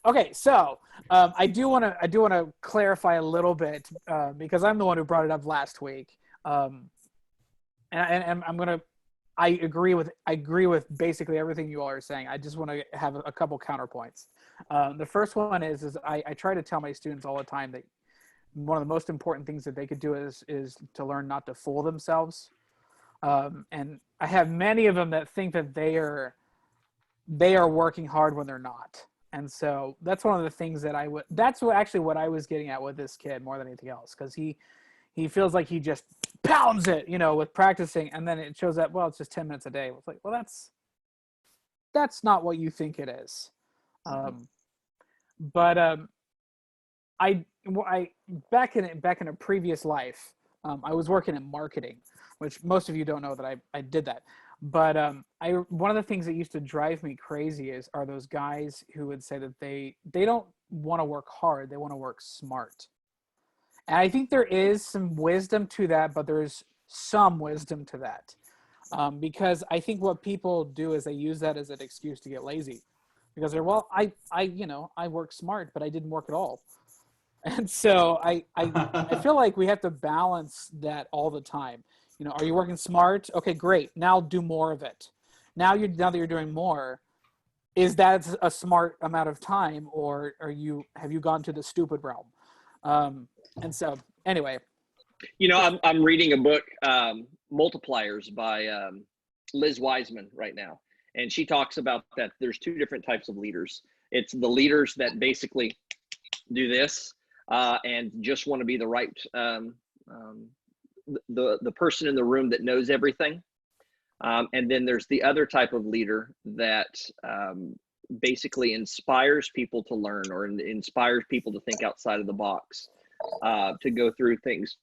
Okay, so I do want to clarify a little bit because I'm the one who brought it up last week, and I agree with basically everything you all are saying. I just want to have a couple counterpoints. The first one is I try to tell my students all the time that one of the most important things that they could do is to learn not to fool themselves. And I have many of them that think that they are working hard when they're not. And so that's one of the things that that's what I was getting at with this kid more than anything else. Cause he feels like he just pounds it, with practicing. And then it shows up, well, it's just 10 minutes a day. It's like, well, that's not what you think it is. But I back in a previous life, I was working in marketing, which most of you don't know that I did that. But one of the things that used to drive me crazy are those guys who would say that they don't want to work hard, they want to work smart. And I think there is some wisdom to that, but there's some wisdom to that. Because I think what people do is they use that as an excuse to get lazy. Because they're, well, I work smart, but I didn't work at all. And so I feel like we have to balance that all the time. Are you working smart? Okay, great. Now do more of it. Now that you're doing more, is that a smart amount of time, or have you gone to the stupid realm? And so anyway, I'm reading a book, Multipliers by Liz Wiseman right now, and she talks about that there's two different types of leaders. It's the leaders that basically do this and just want to be the right the person in the room that knows everything. And then there's the other type of leader that basically inspires people to learn, or inspires people to think outside of the box, to go through things.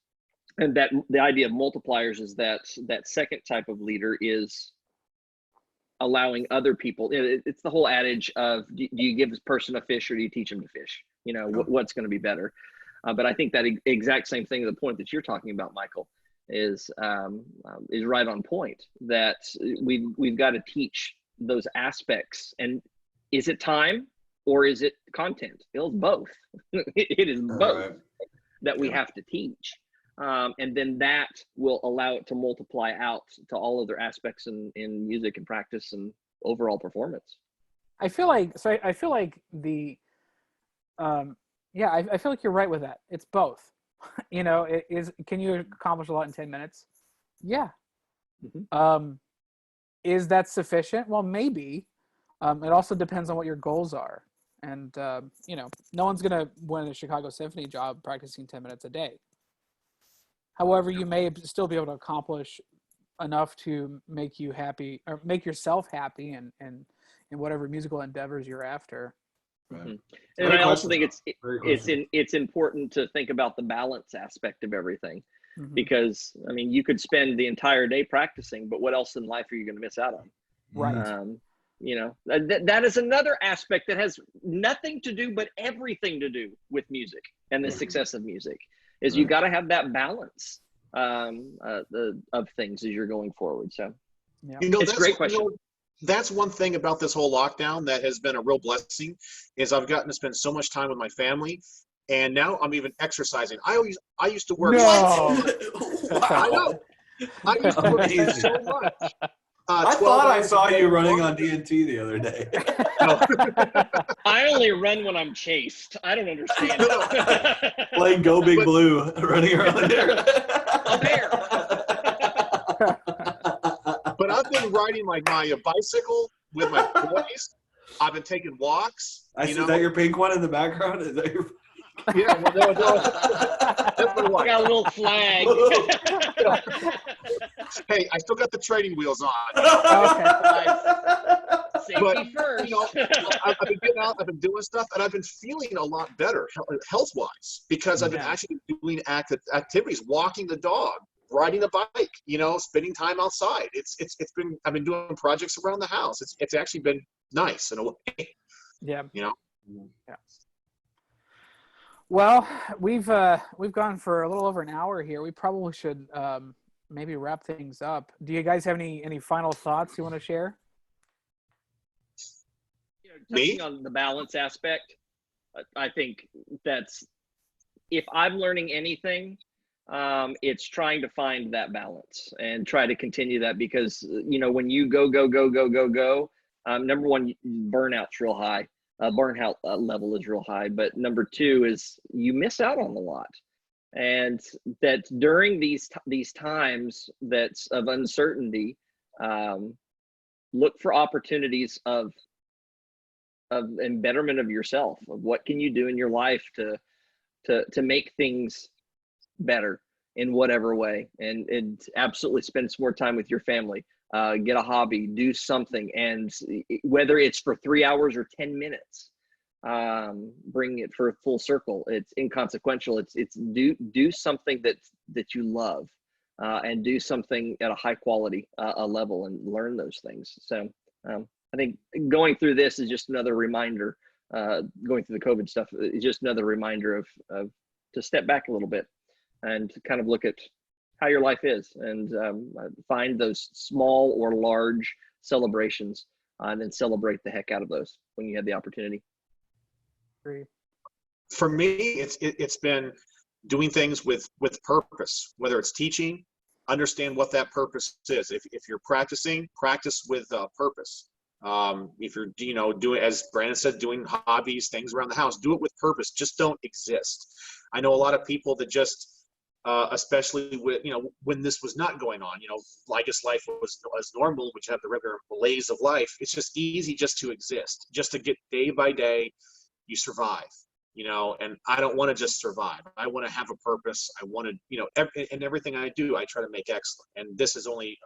And that the idea of multipliers is that second type of leader is allowing other people. It's the whole adage of, do you give this person a fish or do you teach them to fish? What's going to be better? But I think that exact same thing, the point that you're talking about, Michael, is right on point. That we've got to teach those aspects. And is it time or is it content? It's both. It is both that we have to teach. And then that will allow it to multiply out to all other aspects in music and practice and overall performance. I feel like the I feel like you're right with that. It's both. Can you accomplish a lot in 10 minutes? Yeah. Mm-hmm. Is that sufficient? Well, maybe. It also depends on what your goals are. And, no one's going to win a Chicago Symphony job practicing 10 minutes a day. However, you may still be able to accomplish enough to make you happy, or make yourself happy in whatever musical endeavors you're after. Right. And I also think it's important to think about the balance aspect of everything, mm-hmm. because you could spend the entire day practicing, but what else in life are you going to miss out on? Right. That is another aspect that has nothing to do but everything to do with music and the success of music. Is you got to have that balance of things as you're going forward. So, it's a great question. That's one thing about this whole lockdown that has been a real blessing, is I've gotten to spend so much time with my family, and now I'm even exercising. I used to work. No. I know. I used to work so much. I thought I saw you running on DNT the other day. I only run when I'm chased. I don't understand. Playing Go Big Blue, running around there. A bear. been riding my bicycle with my boys. I've been taking walks. Is that your pink one in the background? Is that your? Yeah, well, that's my wife. Got a little flag. Hey, I still got the training wheels on. Safety first. I've been getting out, I've been doing stuff, and I've been feeling a lot better health-wise because I've been actually doing activities, walking the dog, riding a bike, spending time outside. I've been doing projects around the house. It's actually been nice in a way. Yeah. Yeah. Well, we've gone for a little over an hour here. We probably should maybe wrap things up. Do you guys have any final thoughts you want to share? Touching on the balance aspect, I think that's, if I'm learning anything, it's trying to find that balance and try to continue that, because when you go, number one, burnout's real high. Burnout level is real high, but number two is you miss out on a lot. And that during these times that's of uncertainty, look for opportunities of and betterment of yourself, of what can you do in your life to make things better in whatever way, and absolutely spend some more time with your family, get a hobby, do something, and whether it's for 3 hours or 10 minutes, bring it for a full circle. It's inconsequential. It's do something that you love, and do something at a high quality a level, and learn those things. So I think going through this is just another reminder, going through the COVID stuff is just another reminder of to step back a little bit and to kind of look at how your life is, and find those small or large celebrations, and then celebrate the heck out of those when you have the opportunity. Great. For me, it's been doing things with purpose, whether it's teaching, understand what that purpose is. If you're practicing, practice with purpose. If you're, doing, as Brandon said, doing hobbies, things around the house, do it with purpose. Just don't exist. I know a lot of people that just, especially with, when this was not going on, I guess life was normal, which have the regular malaise of life. It's just easy just to exist, just to get day by day, you survive, and I don't want to just survive. I want to have a purpose. I want to, in everything I do, I try to make excellent. And this has only,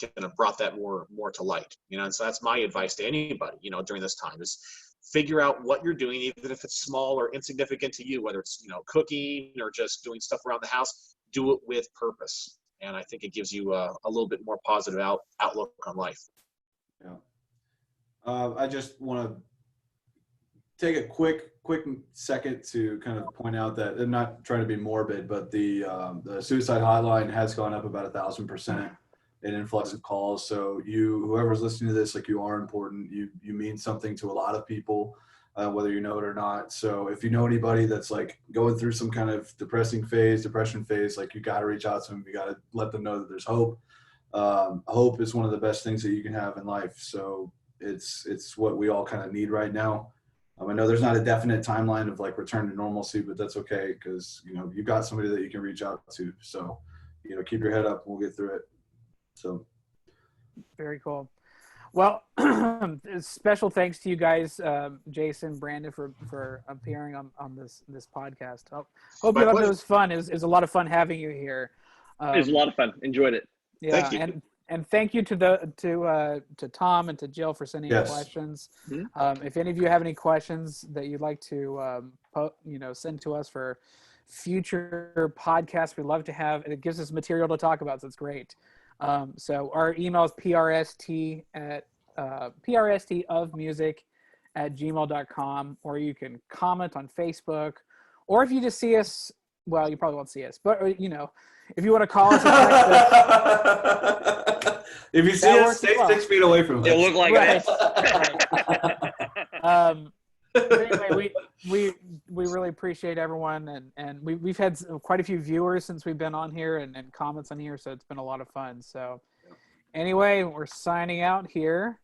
kind of brought that more to light, and so that's my advice to anybody, during this time, is figure out what you're doing, even if it's small or insignificant to you, whether it's, cooking or just doing stuff around the house, do it with purpose. And I think it gives you a little bit more positive outlook on life. Yeah. I just want to take a quick second to kind of point out that, I'm not trying to be morbid, but the suicide hotline has gone up about 1,000%. An influx of calls. So whoever's listening to this, you are important. You mean something to a lot of people, whether you know it or not. So if you know anybody that's going through some kind of depression phase, you got to reach out to them. You got to let them know that there's hope. Hope is one of the best things that you can have in life. So it's what we all kind of need right now. I know there's not a definite timeline of return to normalcy, but that's okay, because you've got somebody that you can reach out to. So keep your head up and we'll get through it. So very cool. Well, special thanks to you guys, Jason, Brandon, for appearing on this podcast. Hope you thought it was fun. It was a lot of fun having you here. It was a lot of fun. Enjoyed it. Yeah, thank you. And thank you to Tom and to Jill for sending in questions. Mm-hmm. If any of you have any questions that you'd like to send to us for future podcasts, we'd love to have. It gives us material to talk about, so it's great. So our email is prstofmusic@gmail.com, or you can comment on Facebook, or if you just see us, well, you probably won't see us, but if you want to call us, if you see us, stay 6 feet away from us. It look like us. Anyway, we really appreciate everyone, and we've had quite a few viewers since we've been on here, and comments on here, so it's been a lot of fun. So anyway, we're signing out here.